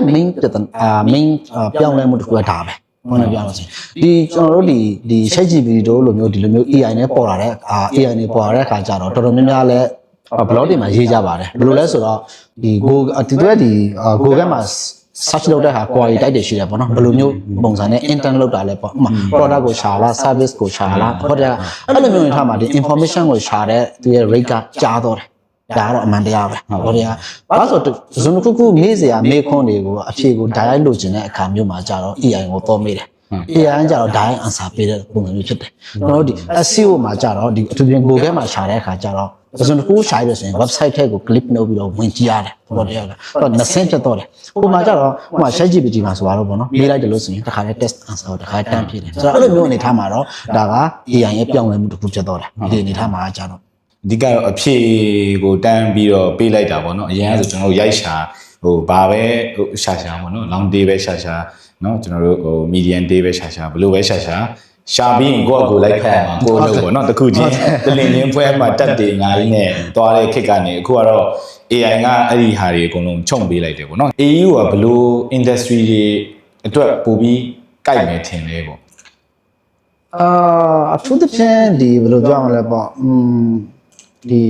main ပြောင်းလဲမှုတစ်ခုကဒါပဲဟုတ်တယ်ပြောလို့ဆိုရင်ဒီကျွန်တော်တို့ဒီ ChatGPT တို့လိုမျိုးဒီလိုမျိုး AI နဲ့ပေါ်လာတဲ့AI နဲ့ပေါ်လာတဲ့အခါကျတော့တော်တော်များများလဲblog တွေမှာရေးကြပါတယ်ဘယ်လိုလဲဆိုတော့ဒီ Google မှာ search လုပ်တဲ့ဟာ query type တွေရှိတယ်ပေါ့နော်ဘယ်လိုမျိုးပုံစံနဲ့ intent လုပ်တာလဲပေါ့ဥပမာ product ကိုရှာလား service ကိုရှာလားဟုတ်တယ်အဲ့လိုမျိုးနေထားမှာဒီ information ကိုရှာတဲ့သူရဲ့ rate ကကြားတော့တယ်ဒါကတော့အမှန်တရားပဲဟုတ်တယ်ဘာလို့ဆိုတော့ဇုံတစ်ခုခုမေးစရာမေးခွန်းတွေကိုအဖြေကို direct လုပ်ချင်တဲ့အခါမျိုးမှာကြတော့ AI ကိုတော့မေးတယ်AI ကြတော့ direct answer ပေးတဲ့ပုံစံမျိုးဖြစ်တယ်ကျွန်တော်တို့ဒီ SEO မှာကြတော့ဒီအထူးဖြင့် Google မှာရှာတဲ့အခါကြတော့ဆိုတော့ကိုရှာရဆိုရင် website ထဲကို click လုပ်ပြီးတော့ဝင်ကြည့်ရတယ်ဟုတ်တယ်ဟုတ်တယ်20ဖြစ်တော့တယ်ဟိုမှာကြတော့ဟိုမှာ ChatGPT မှာဆိုတော့ဗောနော်မေးလိုက်တယ်လို့ဆိုရင်တစ်ခါတည်း test answer ကိုတစ်ခါတန်းဖြေတယ်ဆိုတော့အဲ့လိုမျိုးအနေထားမှာတော့ဒါက AI ရဲ့ပြောင်းလဲမှုတစ်ခုဖြစ်တော့တယ်ဒီအနေထားမှာကြတော့
အဓိကတော့အဖြေကိုတန်းပြီးတော့ပေးလိုက်တာဗောနော်အရင်ကဆိုကျွန်တော်တို့ရိုက်ရှာဟိုဘာပဲဟိုရှာဗောနော် long day ပဲရှာနော်ကျွန်တော်တို့ဟို medium day ပဲရှာဘလို့ပဲရှာပြီးရင်ကိုယ့်အကိုလိုက်ဖက်မှာကိုယ်လို့ပေါ့နော်တခုချင်းတလင်ချင်းဖွဲမှာတက်တယ်ငါးရင်းနဲ့သွားတဲ့ခစ်ကနေအခုကတော့ AI ကအဲ့ဒီဟာတွေအကုန်လုံးခြုံပေးလိုက်တယ်ပေါ့နော် AU ကဘလို့ industry တွေအတွက်ပို့ပြီးကြိုက်မယ်ထင်လဲပေါ့
အထူးသဖြင့်ဒီဘယ်လိုပြောရမလဲပေါ့ဒီ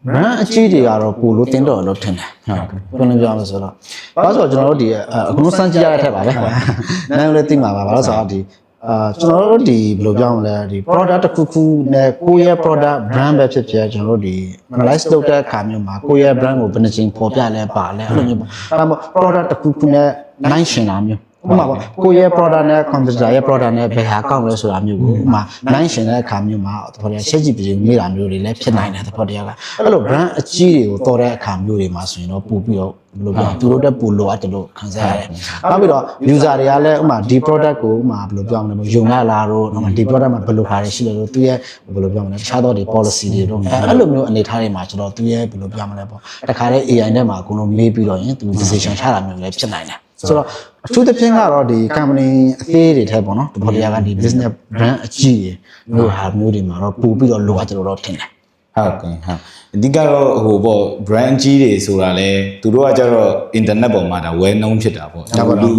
brand အကြီးတွေကတော့ပို့လို့တင်းတော်လို့ထင်တယ်ဟုတ်ဘယ်လိုပြောရမလဲဆိုတော့ဘာလို့ဆိုတော့ကျွန်တော်တို့ဒီအခုစမ်းကြည့်ရတဲ့ထက်ပါပဲနားလည်းသိမှာပါဘာလို့ဆိုတော့ဒီကျွန်တော်တို့ဒီဘယ်လိုပြောရမလဲဒီ product တစ်ခုခုနဲ့ကိုယ့်ရဲ့ product brand ပဲဖြစ်ဖြစ်ကျွန်တော်တို့ဒီ analyze လုပ်တဲ့အခါမျိုးမှာကိုယ့်ရဲ့ brand ကိုဘယ်နှချိန်ပေါ်ပြလဲပါလဲအဲ့လိုမျိုးပေါ့ဒါမှမဟုတ် product တစ်ခုခုနဲ့နိုင်ရှင်တာမျိုးဥပမာပေါ့ကိုယ့်ရဲ့ product နဲ့ competitor ရဲ့ product နဲ့ဘယ်ဟာကောက်လဲဆိုတာမျိုးကိုဥပမာနိုင်ရှင်တဲ့အခါမျိုးမှာသဘောတရား ChatGPT ကိုမေးတာမျိုးတွေလည်းဖြစ်နိုင်တယ်သဘောတရားကအဲ့လို brand အကြီးတွေကိုတော်တဲ့အခါမျိုးတွေမှာဆိုရင်တော့ပို့ပြီးတော့ဘယ်လိုပြောသူတို့တက်ပို့လိုအပ်တယ်လို့ခံစားရတယ်နောက်ပြီးတော့ user တွေကလည်းဥပမာဒီ product ကိုဥပမာဘယ်လိုပြောမလဲယုံရလားတော့ဥပမာဒီ product မှာဘယ်လိုဟာတွေရှိလဲလို့သူရဲ့ဘယ်လိုပြောမလဲတခြားသောဒီ policy တွေတော့အဲ့လိုမျိုးအနေထားတွေမှာကျွန်တော်သူရဲ့ဘယ်လိုပြောမလဲပေါ့တခါတည်း AI နဲ့မှာအကုန်လုံးမေးပြီးတော့ရင်သူ decision ချတာမျိုးလည်းဖြစ်နိုင်တယ်ဆိုတော့အထူးသဖြင့်ကတော့ဒီ company အသေးတွေထဲပေါ့နော်ဒီပေါ်တရားကဒီ business brand အကြီးတွေမျိုးဟာမျိုးတွေမှာတော့ပို့ပြီးတော့လိုအပ်တယ်လို့တော့ထင်တယ်
ဟုတ်ကဲ့ဟုတ်အဓိကတော့ဟိုပေါ့ brand ကြီးတွေဆိုတာလဲသူတို့ကကျတော့ internet ပေါ်မှာဒါ well known ဖြစ်တာပေါ့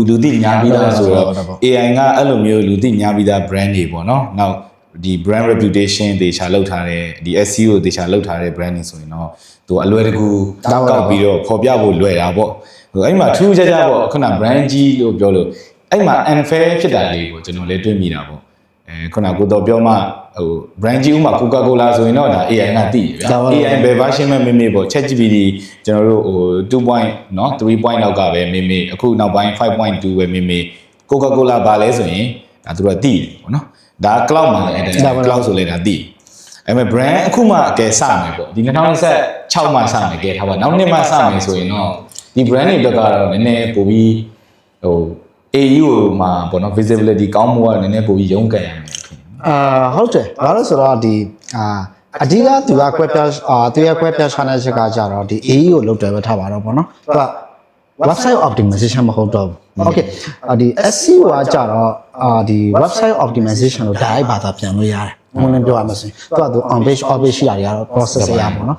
လူသိများပြီးသားဆိုတော့ AI ကအဲ့လိုမျိုးလူသိများပြီးသား brand တွေပေါ့နော်နောက်ဒီ brand reputation တေချာလောက်ထားတဲ့ဒီ SEO တေချာလောက်ထားတဲ့ brand တွေဆိုရင်တော့သူအလွယ်တကူကောက်ပြီးတော့ပေါ်ပြဖို့လွယ်တာပေါ့ဟိုအဲ့မှာထူးခြားခြားပေါ့ခုန brand ကြီးလို့ပြောလို့အဲ့မှာ unfair ဖြစ်တာလေးကိုကျွန်တော်လည်းတွေ့မိတာပေါ့ခုနကိုတော့ပြောမှဟို brand ကြီးဥမာ Coca-Cola ဆိုရင်တော့ဒါ AI ကသိရဗျာ AI ဘယ် version မဲ့မေးမေးပေါ့ ChatGPT ကျွန်တော်တို့ဟို2.เนาะ3 point လောက်ကပဲမေးမေးအခုနောက်ပိုင်း 5.2 ပဲမေးမေး Coca-Cola ဘာလဲဆိုရင်ဒါသူတို့ကသိတယ်ပေါ့နော်ဒါ cloud မှာလည်း cloud ဆိုလဲဒါသိအဲ့မဲ့ brand အခုမှအကယ်စမယ်ပေါ့ဒီ2026မှာစမယ်ကဲထားပါနောက်နှစ်မှစမယ်ဆိုရင်တော့ဒီ brand တွေတက်ကတော့နည်းနည်းပိုပြီးဟို AU မှာပေါ့နော် visibility ကောင်းမှုကနည်းနည်းပိုပြီးရုန်းကန်ရမယ်
ဟုတ်တယ်ဘာလို့ဆိုတော့ဒီအဓိကသူကကွဲပြားသူရဲ့ကွဲပြား channel ချက်ကကြတော့ဒီ AE ကိုလုပ်တယ်ပဲထားပါတော့ပေါ့နော်သူက website optimization မဟုတ်တော့ဘူး okay ဒီ SEO ကကြတော့ဒီ website optimization ကို direct ဘာသာပြန်လို့ရတယ်ဘယ်လိုပြောရမလဲဆိုရင်သူက on page off page ရှိတာတွေကတော့ process ရပါတော့ဒါ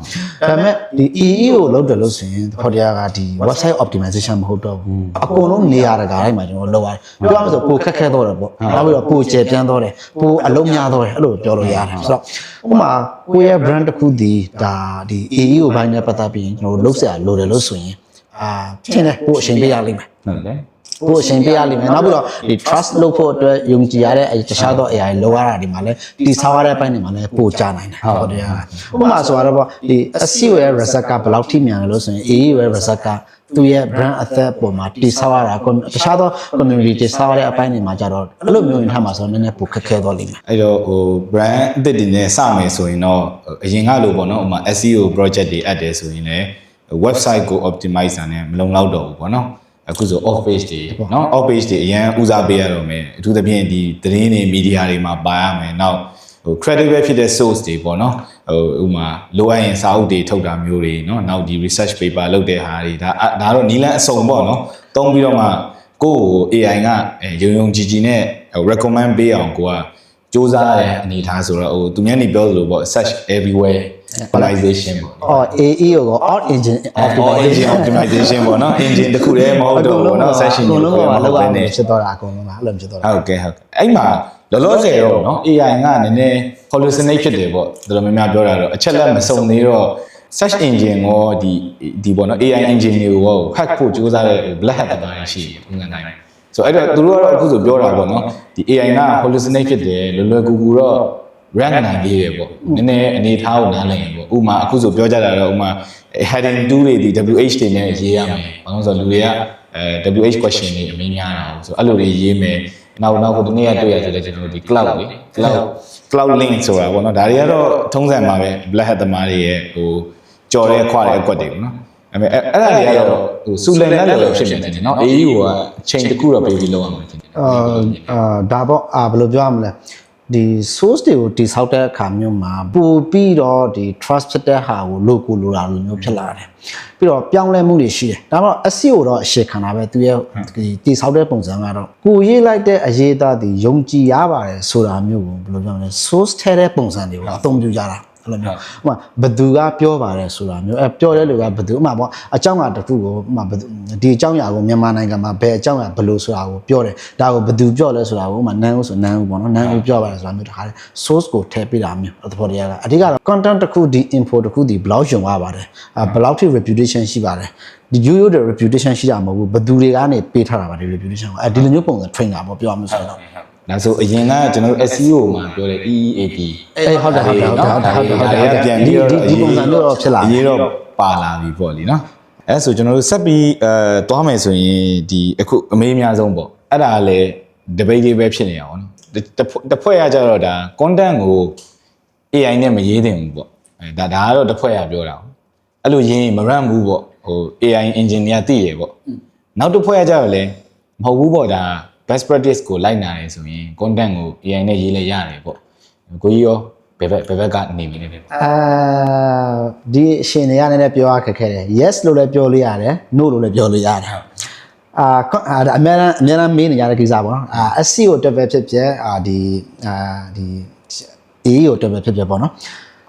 ပေမဲ့ဒီ EE ကိုလုပ်တယ်လို့ဆိုရင်ခေါ်တရားကဒီ website optimization မဟုတ်တော့ဘူးအကုန်လုံးနေရာတကာတိုင်းမှာကျွန်တော်လုပ်ရတယ်ပြောရမလို့ပိုခက်ခဲတော့တယ်ပေါ့နောက်ပြီးတော့ပိုကျယ်ပြန့်တော့တယ်ပိုအလုံးများတော့တယ်အဲ့လိုပြောလို့ရတယ်ဆိုတော့ဥပမာကိုယ့်ရဲ့ brand တစ်ခုဒီဒါဒီ EE ကိုဘိုင်းနဲ့ပတ်သက်ပြီးကျွန်တော်တို့လုပ်စရာလိုတယ်လို့ဆိုရင်ထင်တယ်ပိုအရှင်ပေးရလိမ့်မယ်
ဟုတ်တယ်
ကိုအရှင်ပေးရလိမ့်မယ်နောက်ပြီးတော့ဒီ trust လုပ်ဖို့အတွက်ယုံကြည်ရတဲ့တခြားသော AI လောရတာဒီမှာလဲဒီဆောက်ရတဲ့အပိုင်းတွေမှာလဲပိုကြနိုင်တယ်ဟုတ်တယ်ဥပမာဆိုတော့ပေါ့ဒီ SEO ရဲ့ result ကဘယ်လောက်ထိမြန်လဲလို့ဆိုရင် AE ရဲ့ result ကသူရဲ့ brand အသက်ပေါ်မှာတိဆောက်ရတာတခြားသော community တိဆောက်ရတဲ့အပိုင်းတွေမှာကြတော့အဲ့လိုမျိုးရင်ထားမှာဆိုတော့နည်းနည်းပိုခက်ခဲသွားလိမ့်မယ်
အဲ့တော့ဟို brand အသစ်တွေနဲ့စမယ်ဆိုရင်တော့အရင်ကလိုပေါ့နော်ဥပမာ SEO project တွေအပ်တယ်ဆိုရင်လည်း website ကို optimize တာနဲ့မလုံလောက်တော့ဘူးပေါ့နော်အခုဆို off page တွေเนาะ off page တွေအရင်ဦးစားပေးရတော့မယ်အထူးသဖြင့်ဒီသတင်းတွေ media တွေမှာပါရမယ်နောက်ဟို credible ဖြစ်တဲ့ source တွေပေါ့เนาะဟိုဥမာလိုအပ်ရင်စာအုပ်တွေထုတ်တာမျိုးတွေเนาะနောက်ဒီ research paper လုပ်တဲ့ဟာတွေဒါတော့နီးလန်းအစုံပေါ့เนาะတုံးပြီးတော့မှကိုယ့်ကို AI ကယုံယုံကြည်ကြည်နဲ့ recommend ပေးအောင်ကိုကစူးစမ်းတဲ့အနေထားဆိုတော့ဟိုသူများနေပြောသလိုပေါ့ search everywhere optimization ပေါ့
AE ကို all engine
optimization ပေါ့နော် engine တစ်ခုတည်းမဟုတ်တော့ဘူးเนาะ session
တစ်ခုတည်းမဟုတ်ဘဲနဲ့ဖြစ်သွားတာအကုန်လုံးကအဲ့လိုဖြစ်သွားတာ
ဟုတ်ကဲ့အဲ့မှာလောလောဆယ်တော့เนาะ AI ကနည်းနည်း hallucinate ဖြစ်တယ်ပေါ့တော်တော်များများပြောတာတော့အချက်လက်မစုံသေးတော့ search engine ကိုဒီပေါ့နော် AI engine တွေကို hack ဖို့ကြိုးစားတဲ့ black hat တွေရှိတယ်ပုံစံတိုင်းဆိုအဲ့တော့သူတို့ကတော့အခုဆိုပြောတာပေါ့နော်ဒီ AI က hallucinate ဖြစ်တယ်လွယ်လွယ်ကူကူတော့ rank နိုင်သေးတယ်ပေါ့နည်းနည်းအနေထားကိုနားလည်ရင်ပေါ့ဥမာအခုဆိုပြောကြတာတော့ဥမာ heading 2တွေဒီ WH တွေနဲ့ရေးရမယ်ဘာလို့ဆိုတော့လူတွေကWH question တွေအများကြီးတာဆိုအဲ့လိုတွေရေးမယ်နောက်ကိုဒီနေ့ကတွေ့ရဆိုလဲကျွန်တော်တို့ဒီ cloud လေ cloud link ဆိုတာပေါ့နော်ဒါတွေကတော့ထုံးစံမှာပဲ black hat သမားတွေရဲ့ဟိုကြော်တဲ့ခွာတဲ့အကွက်တွေပေါ့နော်အဲ့ဒါတွေကတော့ဟိုစူလန်နဲ့လည်းဖြစ်နေတယ်เนาะ AU ကအချိန်တစ်ခုတော့ပေးပြီးလောက်အောင်ဖြစ်တယ်
ဒါပေါ့ဘယ်လိုပြောရမလဲဒီ source တွေကိုတိဆောက်တဲ့အခါမျိုးမှာပို့ပြီးတော့ဒီ trust ဖြစ်တဲ့ဟာကိုလိုကိုလိုတာလိုမျိုးဖြစ်လာတယ်ပြီးတော့ပြောင်းလဲမှုတွေရှိတယ်ဒါမှမဟုတ် SEO တော့အရှိခံတာပဲသူရဲ့ဒီတိဆောက်တဲ့ပုံစံကတော့ကိုရေးလိုက်တဲ့အရေးသားဒီယုံကြည်ရပါတယ်ဆိုတာမျိုးကိုဘယ်လိုပြောမလဲ source ထဲတဲ့ပုံစံတွေကိုအသုံးပြုကြတာအဲ့လိုမျိုးဥပမာဘသူကပြောပါတယ်ဆိုတာမျိုးပြောတဲ့လူကဘသူဥပမာပေါ့အကြောင်းအရာတစ်ခုကိုဥပမာဒီအကြောင်းအရာကိုမြန်မာနိုင်ငံမှာဘယ်အကြောင်းအရာဘယ်လိုဆိုတာကိုပြောတယ်ဒါကိုဘသူပြောလဲဆိုတာကိုဥပမာနန်းဦးဆိုနန်းဦးပေါ့နော်နန်းဦးပြောပါတယ်ဆိုတာမျိုးတခါလေ source ကိုထည့်ပေးတာမျိုးသဘောတရားကအဓိကတော့ content တစ်ခုဒီ info တစ်ခုဒီဘယ်လောက်ယုံရပါတယ်ဘယ်လောက်ထိ reputation ရှိပါတယ်ဒီ ရိုးတဲ့ reputation ရှိတာမဟုတ်ဘူးဘသူတွေကနေပေးထားတာပါဒီ reputation ကိုဒီလိုမျိုးပုံစံ trainer ပေါ့ပြောရမှာဆိုတော့
ဒါဆိုအရင်ကကျွန်တော်တို့ SEO မှာပြောတဲ့ EEAT
ဟုတ်တယ်
ပြန်ပြီးတော့
ဒီပုံစံမျိုးတော့ဖြစ်လာ
အရေးတော့ပါလာပြီပေါ့လीเนาะအဲဆိုကျွန်တော်တို့ဆက်ပြီးသွားမယ်ဆိုရင်ဒီအခုအမေးအများဆုံးပေါ့အဲ့ဒါလည်း debate လေးပဲဖြစ်နေအောင်เนาะတစ်ဖွဲ့ရကြတော့ဒါ content ကို AI နဲ့မရေးသင့်ဘူးပေါ့ဒါကတော့တစ်ဖွဲ့ရပြောတာအဲ့လိုရေးမရန့်ဘူးပေါ့ဟို AI engine တွေကသိတယ်ပေါ့နောက်တစ်ဖွဲ့ရကြတော့လည်းမဟုတ်ဘူးပေါ့ဒါbest practice ကိုလိုက်နာရဲဆိုရင် content ကို AI နဲ့ရေးလဲရတယ်ပေါ့ကိုကြီးရောဘယ်ဘက်ကနေမိနေလဲ
ဒီအရှင်တွေကလည်းပြောရခက်ခဲတယ် yes လို့လည်းပြောလို့ရတယ် no လို့လည်းပြောလို့ရတယ်အများအားမေးနေကြတဲ့ကိစ္စပေါ့နော်SEO တက်ပဲဖြစ်ဖြစ်ဒီAE ကိုတက်ပဲဖြစ်ဖြစ်ပေါ့နော်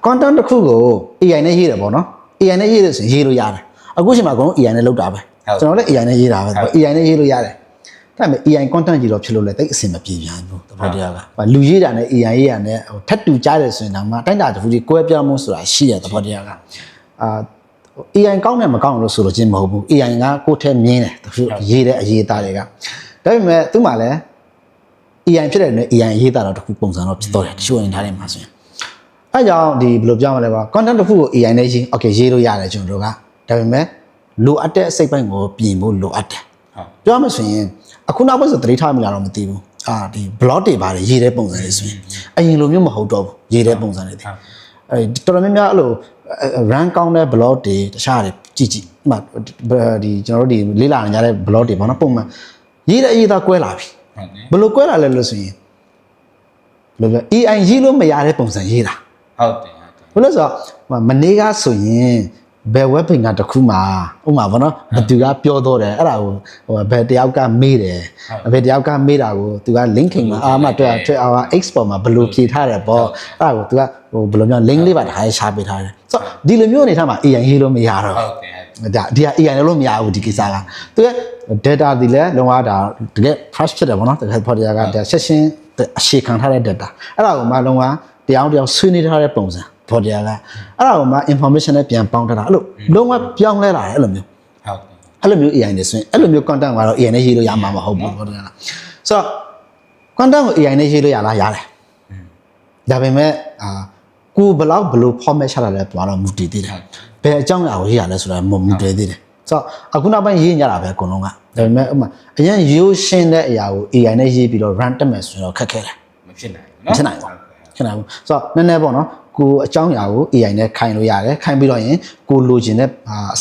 content တစ်ခုကို AI နဲ့ရေးတယ်ပေါ့နော် AI နဲ့ရေးတယ်ဆိုရင်ရေးလို့ရတယ်အခုချိန်မှာအကုန်လုံး AI နဲ့လုပ်တာပဲကျွန်တော်လည်း AI နဲ့ရေးတာပဲ AI နဲ့ရေးလို့ရတယ်ဒါပေမဲ့ AI content ကြီးတော့ဖြစ်လို့လဲတိတ်အဆင်မပြေပြန်ဘူးတပတ်တရားကလူရေးတာနဲ့ AI ရေးတာနဲ့ထပ်တူကြားတယ်ဆိုရင်တော့မှတိုင်းတာတစ်ခုကြီးကွဲပြားမှုဆိုတာရှိရတပတ်တရားကAI ကောင်းတယ်မကောင်းလို့ဆိုလို့ချင်းမဟုတ်ဘူး AI ကကိုယ့်ထက်မြင်းတယ်တခုရေးတဲ့အရေးသားတွေကဒါပေမဲ့သူ့မှာလည်း AI ဖြစ်တဲ့နဲ့ AI ရေးသားတော့တခုပုံစံတော့ဖြစ်တော့တယ်တချို့ရင်ထားတယ်မှာဆိုရင်အဲကြောင့်ဒီဘယ်လိုပြောမလဲပါ content တစ်ခုကို AI နဲ့ရေး okay ရေးလို့ရတယ်ကျွန်တော်တို့ကဒါပေမဲ့လိုအပ်တဲ့အစိတ်ပိုင်းကိုပြင်ဖို့လိုအပ်တယ်ဟုတ်ပြောမှဆိုရင်အခုနောက်ပိုင်းဆိုသတိထားမိလားတော့မသိဘူးဒီ blog တွေပါတယ်ရေးတဲ့ပုံစံလေးဆိုရင်အရင်လိုမျိုးမဟုတ်တော့ဘူးရေးတဲ့ပုံစံလေးတွေတော်တော်များများအဲ့လို run ကောင်းတဲ့ blog တွေတခြားတွေကြည့်မှဒီကျွန်တော်တို့ဒီလေးလာနေကြတဲ့ blog တွေပေါ့နော်ပုံမှန်ရေးတဲ့အရေးသားကွဲလာပြီဘယ်လိုကွဲလာလဲလို့ဆိုရင်ဘယ်လို AI ရေးလို့မရတဲ့ပုံစံရေးတာဟုတ်တယ်ဘယ်လိုဆိုမနေ့ကဆိုရင်ဘယ် web page ကတစ်ခုမှာဥပမာဗောနော်ဘသူကပြောတော့တယ်အဲ့ဒါကိုဘယ်တယောက်ကမေးတယ်ဘယ်တယောက်ကမေးတာကိုသူက linking မှာမှတွေ့export မှာဘယ်လိုဖြေထားတယ်ပေါ့အဲ့ဒါကိုသူကဘယ်လိုမျိုး link လေးပါတခါရှာပေးထားတယ်ဆိုတော့ဒီလိုမျိုးအနေထားမှာ AI ရေးလို့မရတော့ဟုတ်တယ်ဒီက AI လို့မရဘူးဒီကိစ္စကသူက data ဒီလဲလုံးဝဒါတကယ် fresh ဖြစ်တယ်ဗောနော်တကယ်ဖော်တရားက session အရှေ့ခံထားတဲ့ data အဲ့ဒါကိုမှလုံးဝတရားဆွေးနွေးထားတဲ့ပုံစံဖော်တရားကအဲ့ဒါကိုမှ information နဲ့ပြန်ပေါင်းထားတာအဲ့လိုလုံးဝပြောင်းလဲလာတယ်အဲ့လိုမျိုးဟုတ်အဲ့လိုမျိုး AI နဲ့ဆိုရင်အဲ့လိုမျိုး content ကတော့ AI နဲ့ရေးလို့ရမှာမဟုတ်ဘူးဖော်တရားကဆိုတော့ content ကို AI နဲ့ရေးလို့ရလားရတယ်ဒါပေမဲ့ကိုဘယ်လို format ချတာလဲတော့မူတည်သေးတယ်ဘယ်အကြောင်းအရာကိုရေးရလဲဆိုတာမူတည်သေးတယ်ဆိုတော့အခုနောက်ပိုင်းရေးကြတာပဲအကုန်လုံးကဒါပေမဲ့ဥမာအရင်ရိုးရှင်းတဲ့အရာကို AI နဲ့ရေးပြီးတော့ run တက်မယ်ဆိုတော့ခက်ခဲတယ်မဖြစ်နိုင်ဘူးเนาะဖြစ်နိုင်ဘူးဆိုတော့နည်းနည်းပေါ့နော်ကိုအကြောင်းအရာကို AI နဲ့ခိုင်လို့ရတယ်ခိုင်ပြီးတော့ရင်ကိုလိုချင်တဲ့အ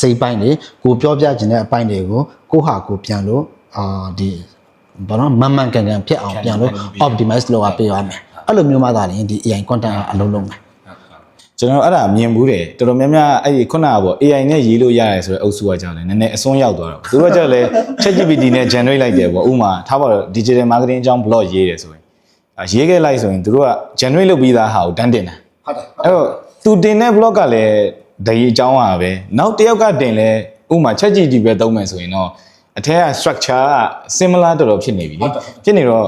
စိပ်ပိုင်းတွေကိုပြောပြချင်တဲ့အပိုင်းတွေကိုကိုဟာကိုပြန်လို့ဒီဘာလို့မှန်ကန်ဖြစ်အောင်ပြန်လို့ optimize လုပ်ပေးရမယ်အဲ့လိုမျိုးမှသာရင်ဒီ AI content ကအလုံးလုံးပဲ
ကျွန်တော်အဲ့ဒါမြင်ဘူးတယ်တော်တော်များများအဲ့ဒီခုနကပေါ့ AI နဲ့ရေးလို့ရတယ်ဆိုတဲ့အုပ်စုကကြောက်တယ်နည်းနည်းအစွန်းရောက်သွားတော့သူတို့ကကြောက်လဲ ChatGPT နဲ့ generate လိုက်တယ်ပေါ့ဥမာထားပါတော့ digital marketing အကြောင်း blog ရေးတယ်ဆိုရင်ရေးခဲ့လိုက်ဆိုရင်သူတို့က generate လုပ်ပြီးသားဟာကိုတန်းတင်တာဟုတ်တယ်အဲ့တော့သူတင်တဲ့ blog ကလည်းဒီအကြောင်းอ่ะပဲနောက်တစ်ယောက်ကတင်လဲဥမာ ChatGPT ပဲသုံးမယ်ဆိုရင်တော့အထက်က structure က similar တော်တော်ဖြစ်နေပြီလေဖြစ်နေတော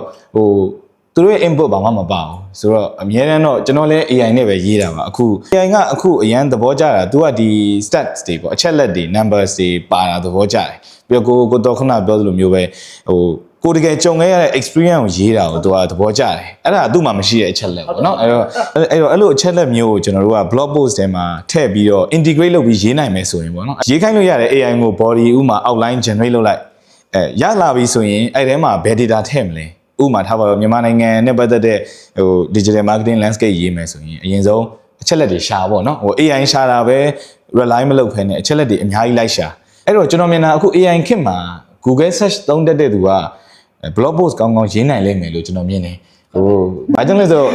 ့သူတို့ရဲ့ input ဘာမှမပါဘူးဆိုတော့အများအားတော့ကျွန်တော်လည်း AI နဲ့ပဲရေးတာပါအခု AI ကအခုအရန်သဘောကျတာသူကဒီ stats တွေပေါ့အချက်လက်တွေ numbers တွေပါတာသဘောကျတယ်ပြီးတော့ကိုတော့ခုနပြောသလိုမျိုးပဲကိုတကယ်ကြုံခဲ့ရတဲ့ experience ကိုရေးတာကိုသူကသဘောကျတယ်အဲ့ဒါသူ့မှာမရှိတဲ့အချက်လက်ပေါ့နော်အဲ့လိုအချက်လက်မျိုးကိုကျွန်တော်တို့က blog post ထဲမှာထည့်ပြီးတော့ integrate လုပ်ပြီးရေးနိုင်မယ်ဆိုရင်ပေါ့နော်ရေးခိုင်းလို့ရတဲ့ AI ကို body ဥမာ outline generate လုပ်လိုက်ရလာပြီဆိုရင်အဲ့ထဲမှာဘယ် data ထည့်မလဲဥမာထားပါတော့မြန်မာနိုင်ငံနဲ့ပတ်သက်တဲ့digital marketing landscape ရေးမယ်ဆိုရင်အရင်ဆုံးအချက်လက်တွေရှာပေါ့နော်AI ရှာတာပဲ rely မလုပ်ဖ ೇನೆ အချက်လက်တွေအများကြီးလိုက်ရှာအဲ့တော့ကျွန်တော်မြင်တာအခု AI ခေတ်မှာ Google search သုံးတတ်တဲ့သူက blog post ကောင်းကောင်းရေးနိုင်လိမ့်မယ်လို့ကျွန်တော်မြင်တယ်ဘာကြောင့်လဲဆိုတော့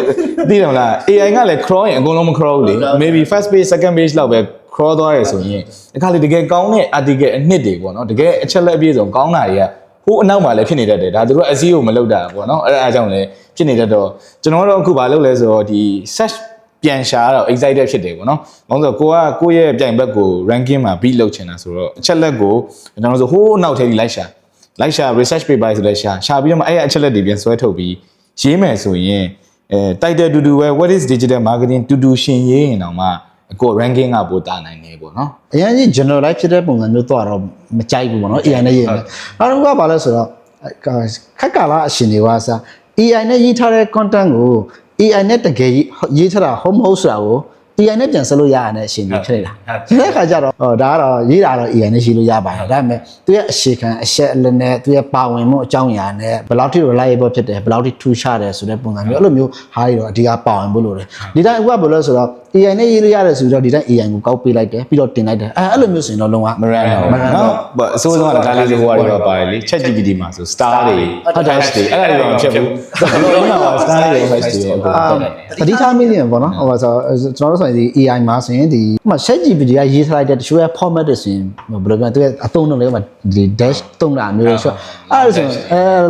သိတယ်မလား AI ကလည်း crawl ရင်အကုန်လုံးမ crawl ဘူးလေ maybe first page second page လောက်ပဲ crawl သွားရဆိုရင်ဒီခါလေတကယ်ကောင်းတဲ့ article အနှစ်တွေပေါ့နော်တကယ်အချက်လက်အပြည့်စုံကောင်းတာတွေကဟိုအနောက်မှာလည်းဖြစ်နေတတ်တယ်ဒါသူတို့ SEO မလုပ်တာပေါ့နော်အဲ့ဒါအကြောင်းလည်းဖြစ်နေတတ်တော့ကျွန်တော်တို့အခုဘာလုပ်လဲဆိုတော့ဒီ search ပြန်ရှာတော့ excited ဖြစ်တယ်ပေါ့နော်ဘာလို့ဆိုတော့ကိုယ့်ရဲ့ပြိုင်ဘက်ကို ranking မှာ beat လုပ်ချင်တာဆိုတော့အချက်လက်ကိုကျွန်တော်တို့ဆိုဟိုအနောက်ထဲကြီးလိုက်ရှာ research paper ဆိုလည်းရှာပြီးတော့အဲ့အချက်လက်တွေပြန်ဆွဲထုတ်ပြီးရေးမယ်ဆိုရင်title တူပဲ what is digital marketing တူရှင်ရေးရင်တော့မှကို ranking ကပိုတာနိုင်နေပေါ့နော်အ
ရင်ကြီး generalize ဖြစ်တဲ့ပုံစံမျိုးတော့မကြိုက်ဘူးပေါ့နော် AI နဲ့ရေးမယ်နောက်တစ်ခုကဘာလဲဆိုတော့ခက်ကာလအရှင်တွေကစား AI နဲ့ရေးထားတဲ့ content ကို AI နဲ့တကယ်ရေးထားတာဟုတ်မဟုတ်ဆိုတာကို AI နဲ့ပြန်ဆက်လို့ရရတဲ့အရှင်တွေဖြစ်နေတာဒီခါကျတော့ဒါကတော့ရေးတာတော့ AI နဲ့ရေးလို့ရပါတယ်ဒါပေမဲ့သူရဲ့အရှိခံအရှက်အလက်နဲ့သူရဲ့ပါဝင်မှုအကြောင်းအရာနဲ့ဘယ်လောက်ထိ reliable ဖြစ်တယ်ဘယ်လောက်ထိထူးခြားတယ်ဆိုတဲ့ပုံစံမျိုးအဲ့လိုမျိုးဟာတွေတော့အဓိကပါဝင်ဖို့လိုတယ်ဒီတိုင်းအခုကဘယ်လိုလဲဆိုတော့ AI နဲ့ရေးလို့ရတယ်ဆိုတော့ဒီတိုင်း AI ကိုကောက်ပေးလိုက်တယ်ပြီးတော့တင်လိုက်တယ်အဲ့လိုမျိုးဆိုရင်တော့လုံးဝ
မရန်တော့နော်အစိုးရကဒါလေးဆိုဟိုဟာတွေပါတယ်လေ ChatGPT မှာဆို star တွေ hash တွေအဲ့ဒါတွေတော့မဖြစ်ဘူးဘယ်လိုလဲမှာ star တွေ hash တွေအ
ဓိကမင်းရင်ပေါ့နော်ဟိုဆိုကျွန်တော်တို့ဆိုရင်ဒီ AI မှာဆိုရင်ဒီဥပမာ ChatGPT ကရေးထားလိုက်တဲ့တချို့ရဲ့ format တွေဆိုရင်ဘယ်လိုပြောသူရဲ့အသုံးလုံးလေးဥပမာဒီ dash သုံးတာမျိုးဆိုအဲ့ဒါဆိုရင်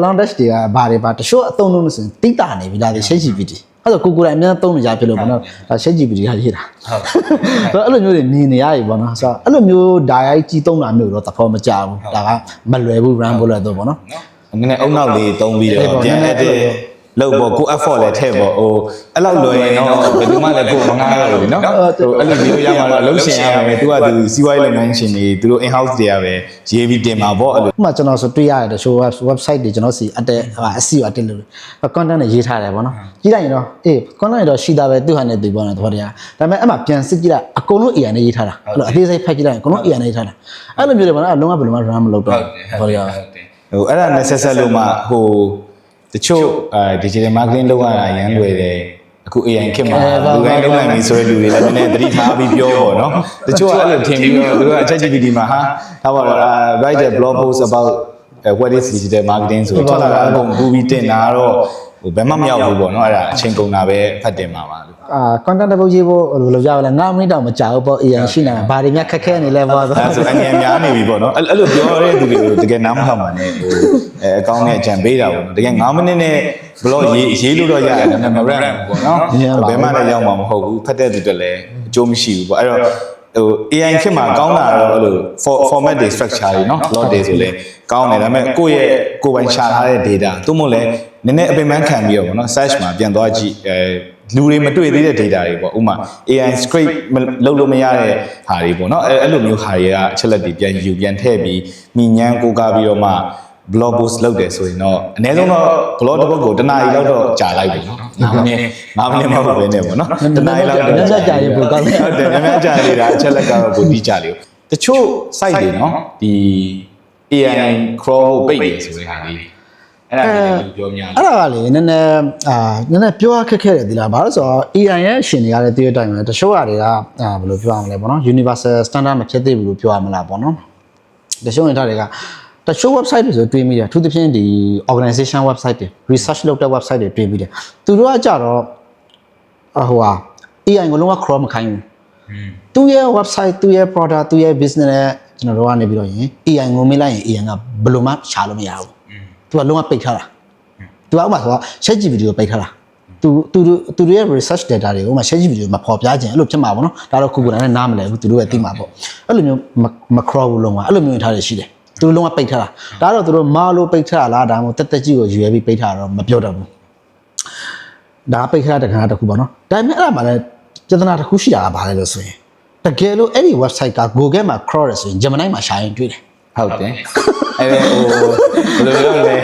long dash တွေကဘာတွေပါတချို့အသုံးလုံးလို့ဆိုရင်တိတာနေပြီလားဒီ ChatGPT ဟုတ် အဲ့တော့ကိုယ်တိုင်အများသုံးနေကြဖြစ်လို့ပေါ့နော်ဒါ ChatGPT ကရေးတာဟုတ်အဲ့လိုမျိုးတွေမြင်နေရပြီပေါ့နော်ဆိုတော့အဲ့လိုမျိုး diary ကြီးသုံးတာမျိုးတော့သဘောမကျဘူးဒါကမလွယ်ဘူး run ဖို့လည်းတော့ပေါ့နော်
နည်းနည်းအုံနောက်လေးသုံးပြီးတော့ပြန်တဲ့လောက်ပေါ့ကို effort လည်းထည့်ပေါ့ဟိုအဲ့လောက်လွယ်ရင်တော့ဘယ်သူမှလည်းကိုမငားရတော့ဘူးเนาะဟိုအဲ့လိုမျိုးရမှာတော့လုံးရှင်ရမယ်သူကသူစီးပွားရေးလုပ်ငန်းရှင်တွေသူတို့ in house တွေကပဲရေးပြီးတင်မှာပေါ့အဲ့လို
ဥပမာကျွန်တော်ဆိုတွေ့ရတယ် show website တွေကျွန်တော်စီအတက်SEO အတက်လို့ content တွေရေးထားတယ်ပေါ့နော်ကြည့်လိုက်ရင်တော့အေး content တွေတော့ရှိတာပဲသူဟာနဲ့သူပေါ့နော်တခါတည်းဒါပေမဲ့အဲ့မှာပြန်စစ်ကြည့်လိုက်အကုန်လုံး AI နဲ့ရေးထားတာအဲ့လိုအသေးစိတ်ဖတ်ကြည့်လိုက်ရင်အကုန်လုံး AI နဲ့ရေးထားတာအဲ့လိုမျိုးတွေပေါ့နော်အလုံးဝဘယ်လိုမှ run မလုပ်တော့ဘူးတခါတည်း
ဟိုအဲ့ဒါ necessary လို့မှဟိုတချို့digital marketing လုပ်ရတာရမ်းလွယ်တယ်အခု AI ခေတ်မှာလူတိုင်းလုပ်နိုင်ပြီဆိုတဲ့လူတွေလည်းနည်းနည်းသတိထားပြီးပြောပေါ့နော်တချို့ကအဲ့လိုထင်ပြီးတော့သူတို့က ChatGPT မှာဟာဒါပါတော့ write a blog post about what is digital marketing ဆိုတော့လာအကုန်ပူပြီးတင်တာတော့ဟိုဘယ်မှမရောက်ဘူးပေါ့နော်အဲ့ဒါအချိန်ကုန်တာပဲဖတ်တင်မှာပါလို့
content တစ်ပုဒ်ရေးဖို့ဘယ်လိုကြောက်လဲ9မိနစ်တောင်မကြာဘူးပေါ့ AI ရှိနေတာဘာတွေများခက်ခဲနေလဲပေါ့ဆို
ဒါဆိုအငြင်းများနေပြီပေါ့နော်အဲ့လိုပြောရတဲ့သူတွေကိုတကယ်နားမထောင်ပါနဲ့ဟိုအကောင့်နဲ့ကြံပေးတာပေါ့တကယ်9မိနစ်နဲ့ blog ရေးလို့တော့ရတယ်ဒါပေမဲ့ run ပေါ့နော်ဘယ်မှလည်းရောက်မှာမဟုတ်ဘူးဖတ်တဲ့သူတွေလည်းအကျိုးမရှိဘူးပေါ့အဲ့တော့ဟို AI ခေတ်မှာကောင်းတာတော့အဲ့လို format တွေ structure တွေနော် plot တွေဆိုလဲကောင်းတယ်ဒါပေမဲ့ကိုယ့်ရဲ့ကိုယ်ပိုင်ရှာထားတဲ့ data သို့မဟုတ်လဲနည်းနည်းအပင်ပန်းခံပြီးတော့ပေါ့နော် search မှာပြန်သွားကြည့်လူတွေမတွေ့သေးတဲ့ data တွေပေါ့ဥပမာ AI script လုပ်လို့မရတဲ့ဟာတွေပေါ့နော်အဲ့လိုမျိုးဟာတွေကအချက်လက်တွေပြန်ယူပြန်ထည့်ပြီးမိညမ်းကိုးကားပြီးတော့မှ blog post လုပ်တယ်ဆိုရင်တော့အနည်းဆုံးတော့ blog တစ်ပုဒ်ကိုတစ်နာရီလောက်တော့ကြာလိုက်ပြီနော်9မိနစ်မဟုတ်ဘဲနဲ့ပေါ့နော်တစ်နာရီလောက်တော့က
ြာရင်ပိုကောင်းတယ်ဟ
ုတ်တယ်များများကြာနေတာအချက်လက်ကတော့ပိုပြီးကြာလေတချို့ site တွေနော်ဒီ AI crawl ပိတ်နေဆိုတဲ့ဟာလေးအဲ့ဒါလည်းပြောများ
အဲ့ဒါကလေနည်းနည်းနည်းနည်းပြောခက်ခဲတယ်ဒီလားဘာလို့ဆိုတော့ AI ရဲ့အရှင်တွေကလည်းတည့်တဲ့အတိုင်းပဲတချို့ဟာတွေကဘယ်လိုပြောအောင်လဲပေါ့နော် universal standard မဖြစ်သေးဘူးလို့ပြောရမလားပေါ့နော်တချို့ရင်ထားတွေကတချို့ website တွေဆိုတွေးမိတယ်အထူးသဖြင့်ဒီ organization website တွေ research လုပ်တဲ့ website တွေတွေးမိတယ်သူတို့ကကြတော့ဟိုဟာ AI ကိုလုံးဝ crawl မခိုင်းဘူးသူရဲ့ website သူရဲ့ product သူရဲ့ business နဲ့ကျွန်တော်တို့ကနေပြီးတော့ရင် AI ကိုမေးလိုက်ရင် AI ကဘယ်လိုမှရှာလို့မရဘူးသူကလုံးဝပိတ်ထားတာသူကဥပမာဆိုတော့ ChatGPT ကိုပိတ်ထားတာသူတို့ရဲ့ research data တွေကိုဥပမာ ChatGPT ကိုမဖော်ပြခြင်းအဲ့လိုဖြစ်မှာပေါ့နော်ဒါတော့ခုခုနဲ့နားမလဲဘူးသူတို့ရဲ့သိမှာပေါ့အဲ့လိုမျိုးမ crawl ဘူးလုံးဝအဲ့လိုမျိုးထားရရှိတယ်သူလုံးဝပိတ်ထားတာဒါတော့သူတို့မာလို့ပိတ်ထားလားဒါမှမဟုတ်တက်ကြီးကိုရွယ်ပြီးပိတ်ထားတော့မပြောတတ်ဘူးဒါပိတ်ထားတဲ့ခဏတစ်ခုပေါ့နော်ဒါပေမဲ့အဲ့ဒါမှလည်းကျဒနာတစ်ခုရှိတာကဘာလဲလို့ဆိုရင်တကယ်လို့အဲ့ဒီ website က Google မှာ crawl ရဆိုရင် Gemini မှာရှာရင်တွေ့တယ်
ဟုတ်တယ်အဲ့ဒါဟိုဘယ်လိုပြောလဲ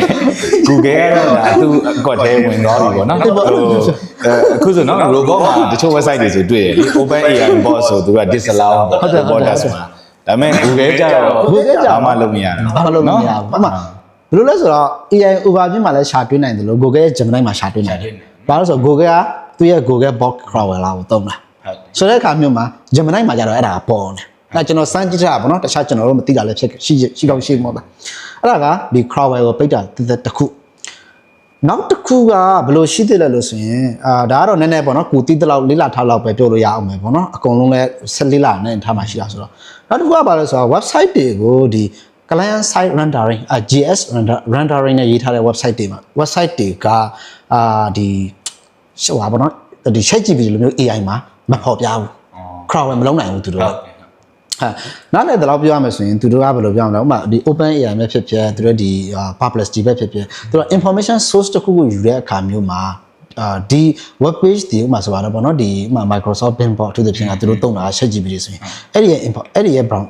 Google ကတော့ဒါသူအကွက်ထဲဝင်သွားပြီပေါ့နော်ဟိုအခုဆိုနော် robot မှာတချို့ website တွေဆိုတွေ့တယ်လေ OpenAI bot ဆိုသူက disallow
ဟုတ်တယ်
borders မှာဒါပေမဲ့ Google ကြတော့ဘာမှလုပ်မရဘူးဘ
ာမှလုပ်မရဘူးအမှဘယ်လိုလဲဆိုတော့ AI overview မှာလည်းရှာတွေ့နိုင်တယ်လို့ Google ရဲ့ Gemini မှာရှာတွေ့နိုင်တယ်ဘာလို့ဆိုတော့ Google ကသူ့ရဲ့ Google bot crawler လာကိုသုံးတာဆိုတဲ့အခါမျိုးမှာ Gemini မှာကြတော့အဲ့ဒါပေါ်နေအဲ့ကျွန်တော်စမ်းကြည့်တာပေါ့နော်တခြားကျွန်တော်တို့မသိတာလည်းဖြစ်ရှိတော့ရှိမှာပါအဲ့ဒါကဒီ crawler ကိုပိတ်တာတစ်ခုနောက်တစ်ခုကဘယ်လိုရှိသေးလဲလို့ဆိုရင်ဒါကတော့နည်းနည်းပေါ့နော်ကိုတီးတလောက်လေးလာထားလောက်ပဲပြောလို့ရအောင်ပဲပေါ့နော်အကုန်လုံးလည်း14လနဲ့ထားမှရှိတာဆိုတော့နောက်တစ်ခုကဘာလဲဆိုတော့ website တွေကိုဒီ client side rendering JS rendering နဲ့ရေးထားတဲ့ website တွေမှာ website တွေကဒီဟိုပါပေါ့နော်ဒီ ChatGPT လိုမျိုး AI မှာမဖော်ပြဘူး crawl မလုံးနိုင်ဘူးသူတို့ကနားလည်တယ်လို့ပြောရမယ်ဆိုရင်သူတို့ကဘယ်လိုပြောမလဲဥပမာဒီ open AI ပဲဖြစ်ဖြစ်သူတို့ဒီ publicity ပဲဖြစ်ဖြစ်သူတို့ information source တစ်ခုကိုယူတဲ့အခါမျိုးမှာဒီ web page ဒီဥပမာဆိုတော့ဗောနော်ဒီဥပမာ Microsoft Bing ပေါ့သူတို့ပြင်ကသူတို့တုံးတာ ChatGPT ဆိုရင်အဲ့ဒီရဲ့ brown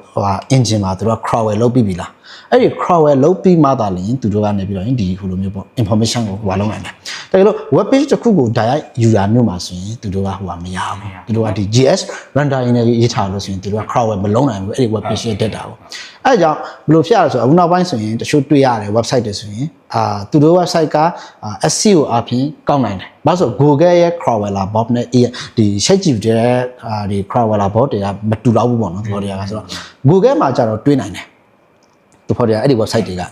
engine မှာသူတို့ crawl လုပ်ပြီးပြီလားအဲ့ဒီ crawl လုပ်ပြီးမှသာလျှင်သူတို့ကနေပြီးတော့ဒီဟိုလိုမျိုးပေါ့ information ကိုဟိုလုံးနိုင်တယ်တကယ်လို့ web page တစ်ခုကို direct user မျိုးမှာဆိုရင်သူတို့ကဟိုမရဘူးသူတို့ကဒီ JS rendering နဲ့ရေးထားလို့ဆိုရင်သူတို့က crawl မလုံးနိုင်ဘူးအဲ့ဒီ web page ရဲ့ data ကိုအဲ့ဒါကြောင့်ဘယ်လိုဖြစ်ရလဲဆိုတော့အခုနောက်ပိုင်းဆိုရင်တချို့တွေ့ရတယ် website တွေဆိုရင်သူတို့ website က SEO အပြင်ကောင်းနိုင်တယ်ဘာလို့ဆို Google ရဲ့ crawler bot နဲ့ဒီ ChatGPT ရဲ့ဒီ crawler bot တွေကမတူတော့ဘူးပေါ့နော်တို့တွေကဆိုတော့ Google မှာကျတော့တွေးနိုင်တယ်သူဖော်တယ်အဲ့ဒီ website တွေက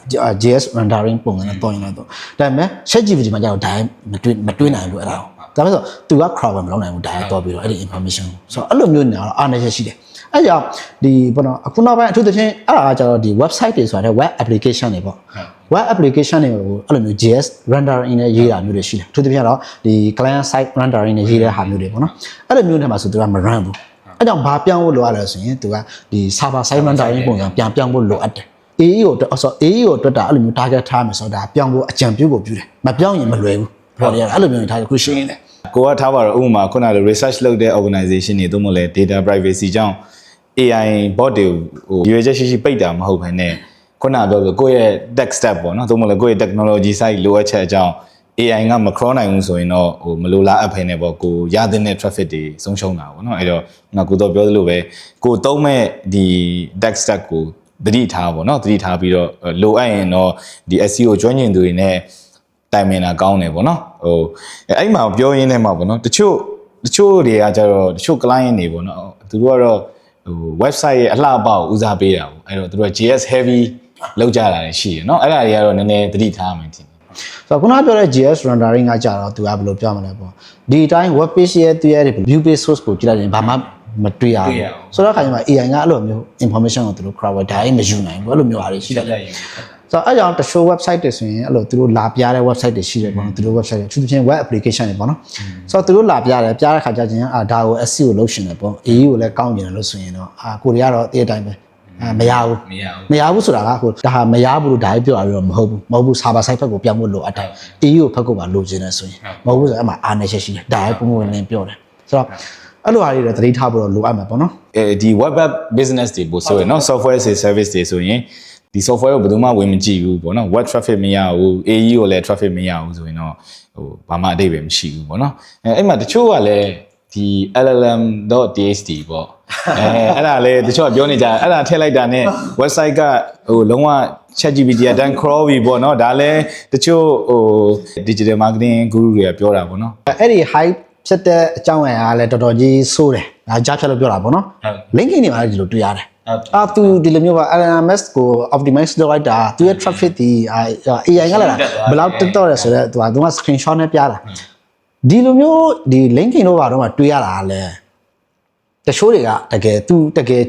JS rendering ပုံစံနဲ့တွင်နေတော့ဒါပေမဲ့ ChatGPT မှာကျတော့ direct မတွေးနိုင်ဘူးအဲ့ဒါဒါပေမဲ့ဆိုသူက crawler မလုပ်နိုင်ဘူး direct တော့ပြီးတော့အဲ့ဒီ information ဆိုတော့အဲ့လိုမျိုးနေတော့အားနည်းချက်ရှိတယ် အဲ့ကြောင့်ဒီဘောနော်အခုနောက်ပိုင်းအထူးသဖြင့်အဲ့ဒါကကျတော့ဒီ website တွေဆိုတာ web application တွေပေါ့ web application တွေကိုအဲ့လိုမျိုး JS rendering နဲ့ရေးတာမျိုးတွေရှိတယ်အထူးသဖြင့်တော့ဒီ client side rendering နဲ့ရေးတဲ့ဟာမျိုးတွေပေါ့နော်အဲ့လိုမျိုးတွေမှာဆိုသူကမ run ဘူးအဲ့ကြောင့်ဘာပြောင်းဖို့လိုရလဲဆိုရင်သူကဒီ server side rendering ပုံစံပြန်ပြောင်းဖို့လိုအပ်တယ် AE ကိုAE ကိုတွက်တာအဲ့လိုမျိုး target ထားမယ်ဆိုတာပြောင်းဖို့အကြံပြုဖို့ပြုတယ်မပြောင်းရင်မလွယ်ဘူးပြောရအဲ့လိုမျိုးထားခုရှင်းနေတယ်
ကိုကထားပါတော့ဥပမာခုနက research လုပ်တဲ့ organization တွေတို့မလဲ data privacy ကြောင့် AI bot တွေကိုရွေးချက်ရှိပိတ်တာမဟုတ်ဘဲနဲ့ခုနပြောဆိုကိုယ့်ရဲ့ tech step ပေါ့နော်တို့မလဲကိုယ့်ရဲ့ technology side လိုအပ်ချက်အကြောင်း AI ကမ crawl နိုင်ဘူးဆိုရင်တော့မလိုလားအပ်ဖ ೇನೆ ပေါ့ကိုရတဲ့ traffic တွေဆုံးရှုံးတာပေါ့နော်အဲ့တော့ငါကိုတော့ပြောသလိုပဲကိုသုံးမဲ့ဒီ tech stack ကိုသတိထားပေါ့နော်သတိထားပြီးတော့လိုအပ်ရင်တော့ဒီ SEO ကျွမ်းကျင်သူတွေနဲ့တိုင်ပင်တာကောင်းတယ်ပေါ့နော်ဟိုအဲ့မှာပြောရင်းနဲ့မှာပေါ့နော်တချို့တွေကကြတော့တချို့ client တွေပေါ့နော်သူတို့ကတော့ဟို website ရဲ့အလှပကိုဦးစားပေးတာပေါ့အဲ့တော့သူတို့က JS heavy လောက်ကြတာရှိတယ်နော်အဲ့ဒါတွေကတော့နည်းနည်းသတိထားမှန်းထင်တယ်
ဆိုတော့ခုနပြောတဲ့ JS rendering ကကြတော့သူကဘယ်လိုပြောမလဲပေါ့ဒီအတိုင်း web page ရဲ့သူရဲ့ view page source ကိုကြည့်လိုက်ရင်ဘာမှမတွေ့ရဘူးဆိုတော့ခါကျမှ AI ကအဲ့လိုမျိုး information ကိုသူတို့ crowd ဒါအိမ်မယူနိုင်ဘူးအဲ့လိုမျိုးအားတွေရှိတယ်ဆိုတော့အဲ့ကြောင့်တချို့ website တွေဆိုရင်အဲ့လိုသူတို့လာပြတဲ့ website တွေရှိတယ်ပေါ့နော်သူတို့ website တွေအထူးသဖြင့် web application တွေပေါ့နော်ဆိုတော့သူတို့လာပြတဲ့ခါကျချင်းဒါကို SEO လုပ်ရှင်တယ်ပေါ့ AE ကိုလည်းကောင်းကျင်တယ်လို့ဆိုရင်တော့ကိုရီးယားတော့တည့်အတိုင်းပဲမရဘူးဆိုတာကဟိုဒါဟာမရဘူးလို့ဒါကြီးပြောရတော့မဟုတ်ဘူး server side ဘက်ကိုပြောင်းဖို့လိုအပ်တယ် AE ကိုဘက်ကိုပါလိုချင်တယ်ဆိုရင်မဟုတ်ဘူးဆိုတော့အဲ့မှာအားနည်းချက်ရှိတယ်ဒါကြီးပုံမှန်လင်းပြောတယ်ဆိုတော့အဲ့လိုအားတွေလည်းသတိထားဖို့တော့လိုအပ်မှာပေါ့နော်
ဒီ web app business တွေပို့ဆိုရင်เนาะ software service တွေဆိုရင်ဒီ software ကိုဘယ်သူမှဝင်မကြည့်ဘူးပေါ့နော် web traffic မရဘူး AE ကိုလည်း traffic မရဘူးဆိုရင်တော့ဟိုဘာမှအတိတ်ပဲမရှိဘူးပေါ့နော်အဲ့မှာတချို့ကလည်းဒီ llm.txt ပေါ့အဲ့ဒါလည်းတချို့ကပြောနေကြအဲ့ဒါထည့်လိုက်တာနဲ့ website ကဟိုလုံးဝ ChatGPT ကတန်း crawl ပြီပေါ့နော်ဒါလည်းတချို့ဟို digital marketing guru တွေကပြောတာပေါ့နော်
အဲ့ဒီ hype ဖြစ်တဲ့အကြောင်းအရာကလည်းတော်တော်ကြီးဆိုးတယ်ဒါကြားဖြတ်လို့ပြောတာပေါ့နော် linking တွေမှာလည်းဒီလိုတွေ့ရတယ်သူဒီလိုမျိုးပါ LMS ကို optimize လုပ်လိုက်တာသူရဲ့ traffic ဒီ AI ကလည်းဘယ်လောက်တက်တော့လဲဆိုတော့သူက screenshot နဲ့ပြတာဒီလိုမျိုးဒီ linking တို့ဘာတော့မှတွေ့ရတာလဲတချို့တွေကတကယ်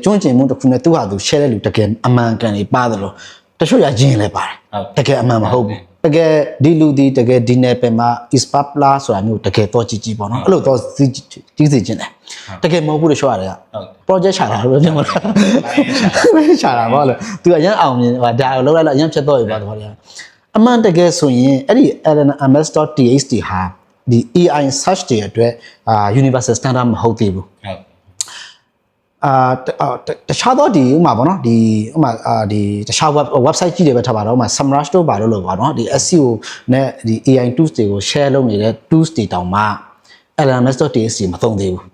ကျွမ်းကျင်မှုတစ်ခုနဲ့သူဟာသူ share တဲ့လူတကယ်အမှန်ကန်နေပါတယ်လို့တချို့ရခြင်းလည်းပါတယ်တကယ်အမှန်မဟုတ်ဘူးတကယ်ဒီလူဒီတကယ်ဒီနယ်ပယ်မှာ expert plus ဆိုတာမျိုးတကယ်တော့ကြီးပေါ့နော်အဲ့လိုတော့ကြီးစီခြင်းတယ်တကယ်မဟုတ်ဘူးလို့ပြောရတယ်က project ချတာလို့ပြောမှာချတာပေါ့လို့သူအရင်အောင်မြင်ဒါကိုလောက်လိုက်အရင်ဖြစ်တော့ပြီပေါ့တခါတည်းအမှန်တကယ်ဆိုရင်အဲ့ဒီ lms.txt ဟာဒီ AI search တွေအတွက်universal standard မဟုတ်သေးဘူးတခြားသောဒီဥမာပေါ့နော်ဒီဥမာဒီတခြား website ကြီးတွေပဲထားပါတော့ဥမာ Semrush တို့ပါလို့ပါတော့ဒီ SEO နဲ့ဒီ AI tools တွေကို share လုပ်နေတဲ့ tools တွေတောင်မှ lms.txt မသုံးသေးဘူး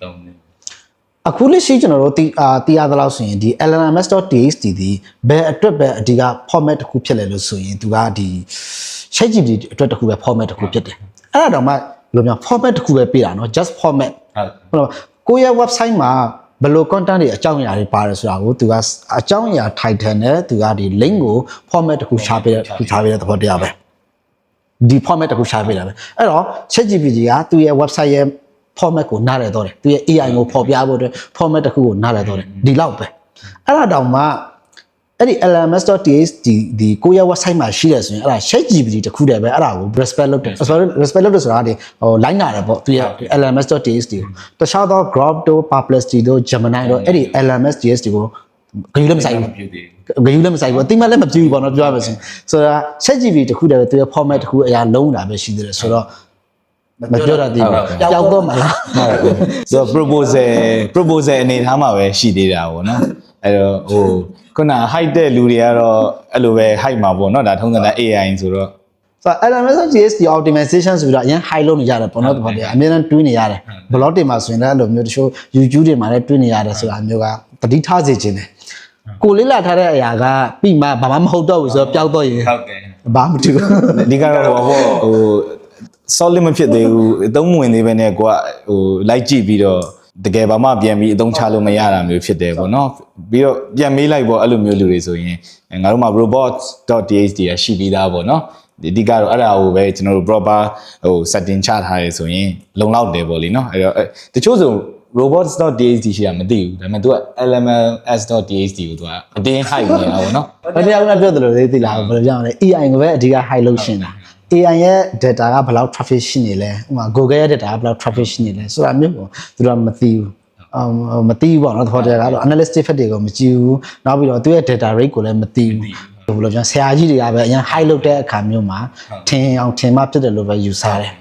အခုလက်ရှိကျွန်တော်တို့တီးရသလောက်ဆိုရင်ဒီ lms.txt ဒီဘယ်အတွက်ပဲအဓိက format တစ်ခုဖြစ်လဲလို့ဆိုရင်သူကဒီ ChatGPT အတွက်တစ်ခုပဲ format တစ်ခုဖြစ်တယ်အဲ့ဒါတော့မှဘယ်လိုမျိုး format တစ်ခုပဲပေးတာเนาะ just format ဟုတ်လားကိုယ့်ရဲ့ website မှာဘယ်လို content တွေအကြောင်းအရာတွေပါတယ်ဆိုတာကိုသူကအကြောင်းအရာ title နဲ့သူကဒီ link ကို format တစ်ခုရှာပေးတဲ့သဘောတရားပဲဒီ format တစ်ခုရှာပေးတာပဲအဲ့တော့ ChatGPT ကသူ့ရဲ့ website ရဲ့ format ကိုနားလည်တော့တယ်သူရဲ့ AI ကိုပေါ်ပြဖို့အတွက် format တစ်ခုကိုနားလည်တော့တယ်ဒီလောက်ပဲအဲ့ဒါတောင်မှအဲ့ဒီ lms.txt ဒီကိုယ့်ရဲ့ website မှာရှိတယ်ဆိုရင်အဲ့ဒါ ChatGPT တစ်ခုတည်းပဲအဲ့ဒါကို respect လုပ်တယ် respect လုပ်တယ်ဆိုတာဒီဟို line လာတယ်ပေါ့သူရဲ့ lms.txt ကိုတခြားသော Grok တို့ Perplexity တို့ Gemini တို့အဲ့ဒီ lms.txt ကိုဂရုလည်းမစိုက်ဘူးဂရုလည်းမစိုက်ဘူးအတိမလည်းမပြူဘူးပေါ့နော်ပြောရမယ်ဆိုတော့ ChatGPT တစ်ခုတည်းပဲသူရဲ့ format တစ်ခုအရာလုံးတာပဲရှိသေးတယ်ဆိုတော့မပြောရသေးဘူးပျောက်တော့မလား
ဆိုတော့ proposal အနေထားမှာပဲရှိသေးတာပေါ့နော်အဲ့တော့ဟိုခုန height တဲ့လူတွေကတော့အဲ့လိုပဲ height မှာပေါ့နော်ဒါထုံးစံတဲ့ AI ဆိုတော့
LMS.txt optimization ဆိုတော့အရင် high လုပ်နေကြတယ်ပေါ့နော်တခါတည်းအများနဲ့တွင်းနေရတယ် blog တွေမှာဆိုရင်လည်းအဲ့လိုမျိုးတချို့ YouTube တွေမှာလည်းတွင်းနေရတယ်ဆိုတာမျိုးကတတိထားစေခြင်းတယ်ကိုလေးလာထားတဲ့အရာကပြီးမှဘာမှမဟုတ်တော့ဘူးဆိုတော့ပျောက်တော့ရင်
ဟုတ်တယ်
ဘာမှမတူဘူး
ဒီကတော့ဟို solid မဖြစ်သေးဘူးအသုံးမဝင်သေးဘဲနဲ့ကိုကဟိုလိုက်ကြည့်ပြီးတော့တကယ်ဘာမှပြန်ပြီးအသုံးချလို့မရတာမျိုးဖြစ်တယ်ပေါ့နော်ပြီးတော့ပြန်မေးလိုက်ပေါ့အဲ့လိုမျိုးလူတွေဆိုရင်ငါတို့မှာ robots.txt ရရှိပြီးသားပေါ့နော်ဒီကတော့အဲ့ဒါကိုပဲကျွန်တော်တို့ proper ဟို setting ချထားရဲဆိုရင်လုံလောက်တယ်ပေါ့လीเนาะအဲ့တော့တချို့ဆို robots.txt ရှိတာမသိဘူးဒါပေမဲ့ तू က lms.txt ကို तू ကအတင်း hide နေတာပေါ့နော်
။ဘာတရားကပြောတယ်လို့သိလားဘယ်လိုပြောရလဲ AI ကိုပဲအဓိက high လုပ်ရှင်တာ AI ရဲ့ data ကဘယ်လောက် traffic ရှိနေလဲဥပမာ Google ရဲ့ data ကဘယ်လောက် traffic ရှိနေလဲဆိုတာမျိုးကိုသူတို့ကမသိဘူးမသိဘူးပေါ့နော်သဘောတရားကတော့ analytic fact တွေကိုမကြည့်ဘူးနောက်ပြီးတော့သူရဲ့ data rate ကိုလည်းမသိဘူးဘယ်လိုပြောဆရာကြီးတွေကပဲအရင် high လုပ်တဲ့အခါမျိုးမှာထင်အောင်ထင်မှဖြစ်တယ်လို့ပဲယူဆတယ်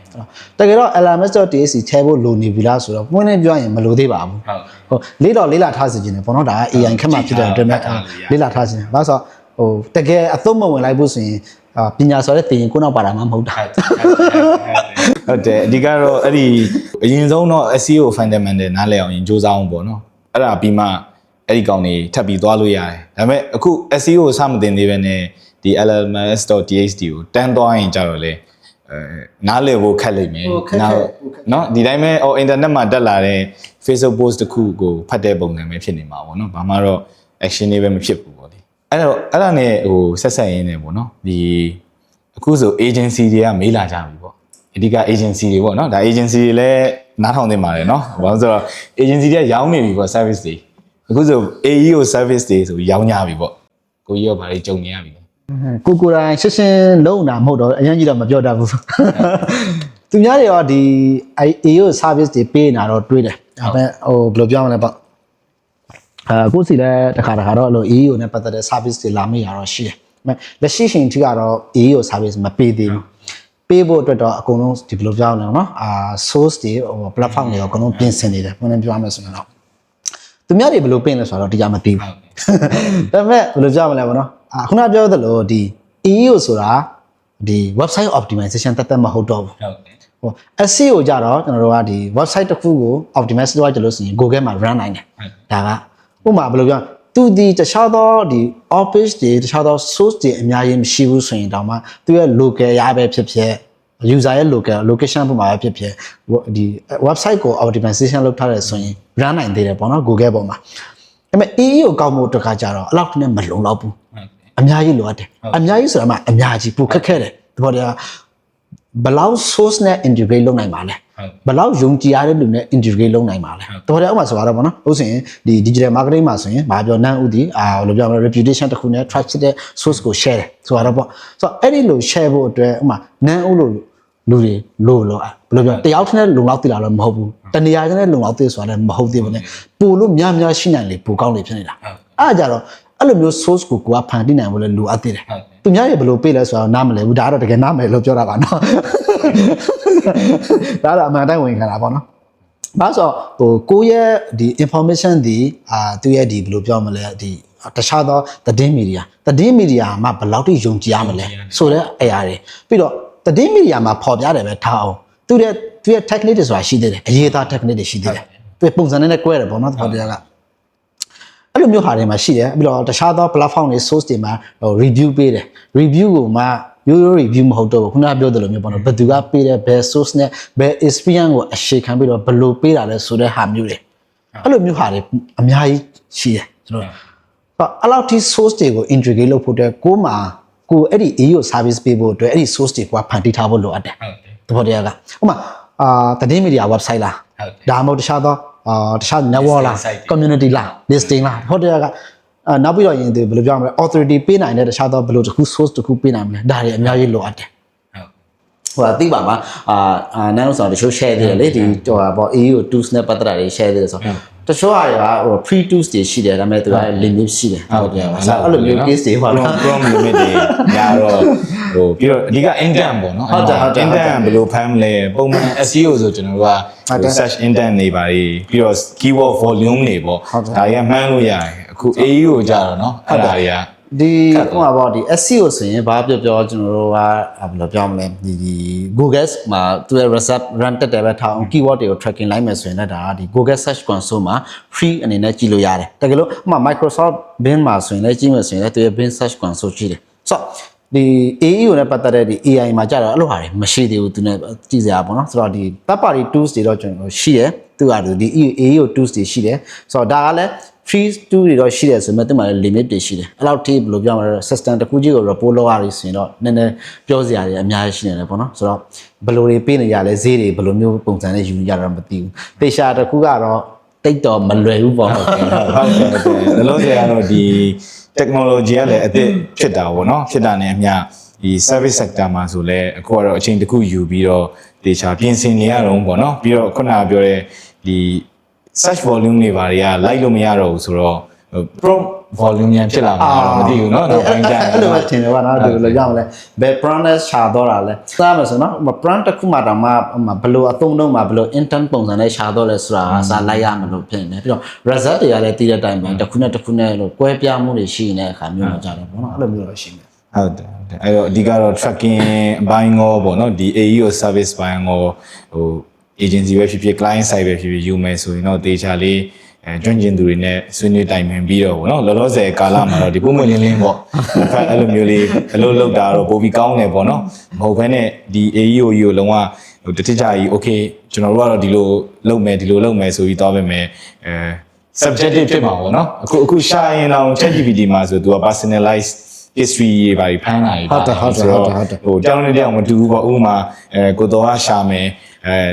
တကယ်တော့ LMS.txt ထဲဖို့လိုနေပြီလားဆိုတော့ပွင့်နေပြောရင်မလိုသေးပါဘူးဟုတ်လေးလာထားစီခြင်းတယ်ပေါ့နော်ဒါက AI ခက်မှဖြစ်တဲ့အတွက်မဲ့လေးလာထားစီခြင်းဘာလို့ဆိုဟိုတကယ်အသုံးမဝင်လိုက်ဖို့ဆိုရင်ပညာဆိုတဲ့တင်ရင်ကိုနောက်ပါတာမှမဟုတ်တာ
ဟုတ်တယ်အဓိကတော့အဲ့ဒီအရင်ဆုံးတော့ SEO fundamental နားလည်အောင်ရင်စူးစမ်းအောင်ပေါ့နော်အဲ့ဒါပြီးမှအဲ့ဒီကောင်တွေထပ်ပြီးသွားလို့ရတယ်ဒါပေမဲ့အခု SEO ကိုစမတင်သေးပဲနဲ့ဒီ lms.txt ကိုတန်းသွားရင်ကြတော့လေနားလည်ဖို့ခက်လိမ့်မယ်နောက်เนาะဒီတိုင်းပဲဟို internet မှာတက်လာတဲ့ Facebook post တစ်ခုကိုဖတ်တဲ့ပုံစံပဲဖြစ်နေမှာပေါ့နော်ဘာမှတော့ action တွေပဲမဖြစ်ဘူးပေါ့ဒီအဲ့ဒါနဲ့ဟိုဆက်ဆက်ရင်းနေပေါ့နော်ဒီအခုဆို agency တွေကမေးလာကြပြီပေါ့အဓိက agency တွေပေါ့နော်ဒါ agency တွေလည်းနားထောင်နေပါတယ်เนาะဘာလို့ဆိုတော့ agency တွေကရောင်းနေပြီပေါ့ service တွေအခုဆို AEO service တွေဆိုရောင်းကြပြီပေါ့ကိုကြီးရောဘာတွေကြုံနေရပြီ
ကိုယ်တိုင်ရှင်းရှင်းလုံးတာမဟုတ်တော့အရင်ကြီးတော့မပြောတတ်ဘူးသူများတွေရောဒီ AEO service တွေပေးနေတာတော့တွေးတယ်ဒါပေမဲ့ဟိုဘယ်လိုပြောမလဲပေါ့ကိုစီလည်းတခါတော့အဲ့လို AEO နဲ့ပတ်သက်တဲ့ service တွေလာမေးရတော့ရှိတယ်လက်ရှိချိန်ထိကတော့ AEO service မပေးသေးဘူးပေးဖို့အတွက်တော့အကုန်လုံးဒီဘယ်လိုပြောရလဲနော်source တွေဟို platform တွေအကုန်လုံးပြင်ဆင်နေတယ်ဘယ်လိုပြောရမလဲဆိုတော့သူများတွေဘယ်လိုပြင်လဲဆိုတော့တရားမသိဘူးဒါပေမဲ့ဘယ်လိုပြောမလဲပေါ့နော်ခုနပြောသလိုဒီ AEO ဆိုတာဒီ website optimization တတ်မဟုတ်တော့ဘူးဟုတ်တယ်ဟို SEO ကြတော့ကျွန်တော်တို့ကဒီ website တစ်ခုကို optimize လုပ်ကြလို့ဆိုရင် Google မှာ run နိုင်တယ်ဒါကဥပမာဘယ်လိုပြောသူဒီတခြားသောဒီ office တွေတခြားသော source တွေအများကြီးမရှိဘူးဆိုရင်တောင်မှသူရဲ့ local ရပဲဖြစ်ဖြစ် user ရဲ့ location ပုံမှာပဲဖြစ်ဖြစ်ဒီ website ကို optimization လုပ်ထားတယ်ဆိုရင် run နိုင်သေးတယ်ပေါ့နော် Google ပေါ်မှာအဲ့မဲ့ AEO ကောက်မှုတစ်ခါကြတော့အဲ့လောက်နဲ့မလုံလောက်ဘူးအများကြီးလိုအပ်တယ်အများကြီးဆိုတာမှအများကြီးပိုခက်ခဲတယ်ဒီပေါ်တရားဘယ်လောက် source နဲ့ integrate လုပ်နိုင်ပါလဲဘယ်လောက်ယုံကြည်ရတဲ့လူနဲ့ integrate လုပ်နိုင်ပါလဲဒီပေါ်တရားဥပမာဆိုတော့ပေါ့နော်ဟုတ်ဆိုရင်ဒီ digital marketing မှာဆိုရင်ဘာပြောနန်းဦးဒီဘယ်လိုပြောမလဲ reputation တစ်ခုနဲ့ trusted တဲ့ source ကို share တယ်ဆိုတော့ပေါ့ဆိုတော့အဲ့ဒီလို share ဖို့အတွက်ဥပမာနန်းဦးလို့လူတွေလို့ဘယ်လိုပြောတယောက်တည်းနဲ့လုံလောက်တည်တာလည်းမဟုတ်ဘူးတနေရာချင်းနဲ့လုံလောက်တည်ဆိုတာလည်းမဟုတ်သေးဘူးねပို့လို့များရှိနိုင်လေပိုကောင်းလေဖြစ်နေတာအဲ့ဒါကြတော့အဲ့လိုမျိုး source ကိုကဖန်တီးနိုင်ဖို့လည်းလိုအပ်သေးတယ်သူများတွေဘယ်လိုပေးလဲဆိုတော့နားမလဲဘူးဒါကတော့တကယ်နားမလဲလို့ပြောတာပါနော်ဒါတော့အမှန်တိုင်းဝင်ခံတာပေါ့နော်ဘာဆိုဟိုကိုရဲ့ဒီ information ဒီသူရဲ့ဒီဘယ်လိုပြောမလဲဒီတခြားသောသတင်းမီဒီယာမှာဘယ်လောက်ထိယုံကြည်ရမလဲဆိုတဲ့အရာတွေပြီးတော့သတင်းမီဒီယာမှာပေါ်ပြတယ်ပဲထားအောင်သူရဲ့ technique တွေဆိုတာရှိသေးတယ်အရေးသား technique တွေရှိသေးတယ်သူပုံစံနဲ့ကွဲတယ်ပေါ့နော်ပေါ်ပြကအဲ့လိုမျိုးဟာတွေမှာရှိတယ်ပြီးတော့တခြားသော platform တွေ source တွေမှာreview ပေးတယ် review ကိုမှရိုး review မဟုတ်တော့ဘူးခုနပြောသလိုမျိုးပေါ့နော်ဘယ်သူကပေးတယ်ဘယ် source နဲ့ဘယ် experience ကိုအခြေခံပြီးတော့ဘယ်လိုပေးတာလဲဆိုတဲ့ဟာမျိုးတွေအဲ့လိုမျိုးဟာတွေအများကြီးရှိတယ်ကျွန်တော်အဲ့လောက်ထိ source တွေကို integrate လုပ်ဖို့အတွက်ကိုအဲ့ဒီ AEO service ပေးဖို့အတွက်အဲ့ဒီ source တွေကဖန်တီးထားဖို့လိုအပ်တယ်တဘောတရားကဥပမာသတင်းမီဒီယာ website လားဒါမှမဟုတ်တခြားသောတခြား network လား community လား listing လားဟိုတရားကနောက်ပြီးတော့ရင်ဘယ်လိုပြောမလဲ authority ပေးနိုင်တဲ့တခြားသောဘယ်လိုတစ်ခု source တစ်ခုပေးနိုင်မလဲဒါတွေအများကြီးလိုအပ်တယ်ဟိုသိပါမှာနန်းလို့ဆိုတော့တချို့ share သေးတယ်လေဒီဟိုပေါ့ AEO tools နဲ့ပတ်သက်တာတွေ share သေးတယ်ဆိုတော့တချို့ဟာတွေကဟို free tools တွေရှိတယ်ဒါပေမဲ့သူက limit ရှိတယ်ဟုတ်တယ်အဲ့လိုမျိုး case တွေဟောတော့
Chrome limit တွေညာတော့ဟိုပြီးတော့အဓိက intent ပေါ့နော် intent ဘယ်လိုဖမ်းမလဲပုံမှန် SEO ဆိုကျွန်တော်တို့က search intent တွေပါပြီးတော့ keyword volume တွေပေါ့ဒါတွေကမှန်းလို့ရတယ်အခု AEO ကိုကြာတော့เนาะအဲ့ဒါတွေက
ဒီဟိုမှာပေါ့ဒီ SEO ဆိုရင်ဘာပြောကျွန်တော်တို့ကဘယ်လိုပြောမလဲဒီ Google မှာသူရဲ့ research run တက်တယ်ပဲထားအောင် keyword တွေကို tracking လိုက်မယ်ဆိုရင်လည်းဒါကဒီ Google Search Console မှာ free အနေနဲ့ကြည့်လို့ရတယ်တကယ်လို့ဥပမာ Microsoft Bing မှာဆိုရင်လည်းကြည့်မယ်ဆိုရင်လည်းသူရဲ့ Bing Search Console ရှိတယ်ဆိုတော့ဒီ AEO နဲ့ပတ်သက်တဲ့ဒီ AI မှာကြာတော့အဲ့လိုဟာတွေမရှိသေးဘူးသူနဲ့ကြည့်စရာပေါ့နော်ဆိုတော့ဒီ third party tools တွေတော့ကျွန်တော်ရှိတယ်သူကဒီ AEO tools တွေရှိတယ်ဆိုတော့ဒါကလည်း free tool တွေတော့ရှိတယ်ဆိုမှသူ့မှာလည်း limit တွေရှိတယ်အဲ့လောက်ထိဘယ်လိုပြောမလဲ system တစ်ခုကြီးကို report လုပ်ရရဆိုရင်တော့နည်းနည်းပြောစရာတွေအများကြီးရှိနေတယ်ပေါ့နော်ဆိုတော့ဘယ်လိုတွေပေးနေရလဲဈေးတွေဘယ်လိုမျိုးပုံစံနဲ့ယူရတာမသိဘူးတေချာတစ်ခုကတော့ တိတ်တော့မလွယ်ဘူးပေါ့ဟုတ်ကဲ့
လောလောဆယ်ကတော့ဒီ technology ကလည်းအသစ်ဖြစ်တာပေါ့နော်ဖြစ်တာနဲ့အမျှဒီ service sector မှာဆိုလဲအခုကတော့အချိန်တစ်ခုယူပြီးတော့တေချာပြင်ဆင်နေရတော့ပေါ့နော်ပြီးတော့ခုနကပြောတဲ့ဒီ search volume တွေဘာတွေကလိုက်လို့မရတော့ဘူးဆိုတော့ prompt volume ညာဖြစ်လာမှာတော့မသိဘူးเนาะနောက်ပိုင်းကျရင်
အဲ့လိုပဲထင်တယ်ဗျာနော်ဒီလိုကြောင့်လဲဘယ် brand နဲ့ရှာတော့တာလဲစားမယ်ဆိုနော် brand တစ်ခုမှတောင်မှဘယ်လိုအသုံးတော့မှဘယ်လို intern ပုံစံနဲ့ရှာတော့လဲဆိုတာစာလိုက်ရမလို့ဖြစ်နေတယ်ပြီးတော့ result တွေကလည်းတည်တဲ့အတိုင်းပဲတစ်ခုနဲ့တစ်ခုနဲ့လို့ကွဲပြားမှုတွေရှိနေတဲ့အခါမျိုးမှာကြတော့ပေါ့နော်အဲ့လိုမျိုးတော့ရှိနေဟ
ုတ်တယ်အဲ့တော့အဓိကတော့ tracking အပိုင်းငေါပေါ့နော်ဒီ AEO service ဘိုင်းငေါဟို agency ပဲဖြစ်ဖြစ် client side ပဲဖြစ်ဖြစ်ယူမယ်ဆိုရင်တော့တေချာလေးကျွမ်းကျင်သူတွေနဲ့ဆွေးနွေးတိုင်ပင်ပြီးတော့ဗောနော်လောလောဆယ်ကာလမှာတော့ဒီပုံမှန်လင်းလင်းပေါ့အဲ့လိုမျိုးလေးအလုပ်လုပ်တာတော့ပိုပြီးကောင်းတယ်ဗောနော်မဟုတ်ဘဲနဲ့ဒီ AEO ကိုလုံးဝဟိုတတိကျကြီး okay ကျွန်တော်တို့ကတော့ဒီလိုလုပ်မယ်ဆိုပြီးသွားပဲမယ်subjective ဖြစ်မှာဗောနော်အခုရှာရင်တော့ ChatGPT မှာဆိုသူက personalized history တွေပါဖမ်းလာပြီဟုတ်တယ်ဟိုတောင်းနေတဲ့အောင်မတူဘူးပေါ့ဥပမာကိုတော်ကရှာမယ်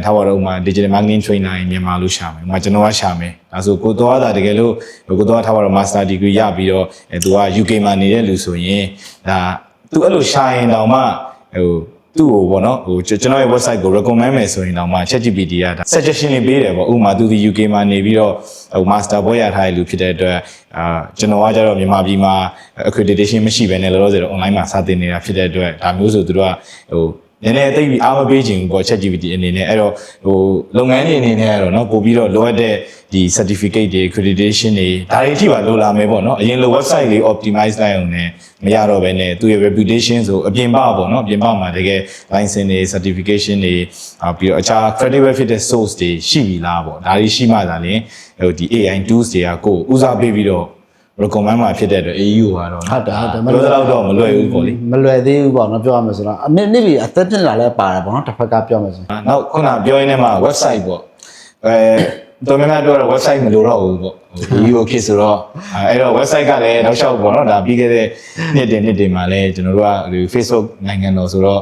ထားပါတော့ဥပမာ digital marketing trainer မြန်မာလို့ရှာမယ်ဥပမာကျွန်တော်ကရှာမယ်ဒါဆိုကိုတော်ကဒါတကယ်လို့ကိုတော်ကထားပါတော့ master degree ရပြီးတော့သူက UK မှာနေတဲ့လူဆိုရင်ဒါသူအဲ့လိုရှာရင်တောင်မှဟိုသူ့ကိုပေါ့နော်ဟိုကျွန်တော်ရဲ့ website ကို recommend မယ်ဆိုရင်တောင်မှ ChatGPT ကဒါ suggestion တွေပေးတယ်ပေါ့ဥပမာသူဒီ UK မှာနေပြီးတော့ဟို master ဘွဲ့ရထားတဲ့လူဖြစ်တဲ့အတွက်ကျွန်တော်ကကြတော့မြန်မာပြည်မှာ accreditation မရှိဘဲနဲ့လောလောဆယ်တော့ online မှာစတင်နေတာဖြစ်တဲ့အတွက်ဒါမျိုးဆိုသူတို့ကဟိုနည်းနည်းသိပြီးအားမပေးခြင်းပေါ့ ChatGPT အနေနဲ့အဲ့တော့ဟိုလုပ်ငန်းတွေအနေနဲ့ကတော့เนาะပို့ပြီးတော့လိုအပ်တဲ့ဒီ certificate တွေ accreditation တွေဒါတွေအထိပါလိုလာမယ်ပေါ့เนาะအရင်လို website လေး optimize လိုက်အောင်နဲ့မရတော့ဘဲနဲ့သူရဲ့ reputation ဆိုအပြင်ပပေါ့เนาะအပြင်ပမှာတကယ် license တွေ certification တွေပြီးတော့အခြား credible ဖြစ်တဲ့ source တွေရှိပြီလားပေါ့ဒါတွေရှိမှသာလျှင်ဟိုဒီ AI tools တွေကကိုယ်ဦးစားပေးပြီးတော့ recommend မှာဖြစ်တဲ့အတွက် AU ကတော့ဟ
ုတ်တယ်
မလွယ်တော့မလွယ်ဘူးပေါ့လေမ
လွယ်သေးဘူးပေါ့နော်ပြောရမယ်ဆိုတော့အနည်းပြီအသက်တင်လာလဲပါတယ်ပေါ့နော်တစ်ဖက်ကပြောမယ်ဆိုရင်န
ောက်ခုနပြောရင်းနဲ့မှာ website ပေါ့တော်များများပြောတော့ website မလိုတော့ဘူးပေါ့ AU ဖြစ်ဆိုတော့အဲ့တော့ website ကလည်းတော့ရှောက်ပေါ့နော်ဒါပြီးခဲ့တဲ့နှစ်တင်မှာလဲကျွန်တော်တို့ကဒီ Facebook နိုင်ငံတော်ဆိုတော့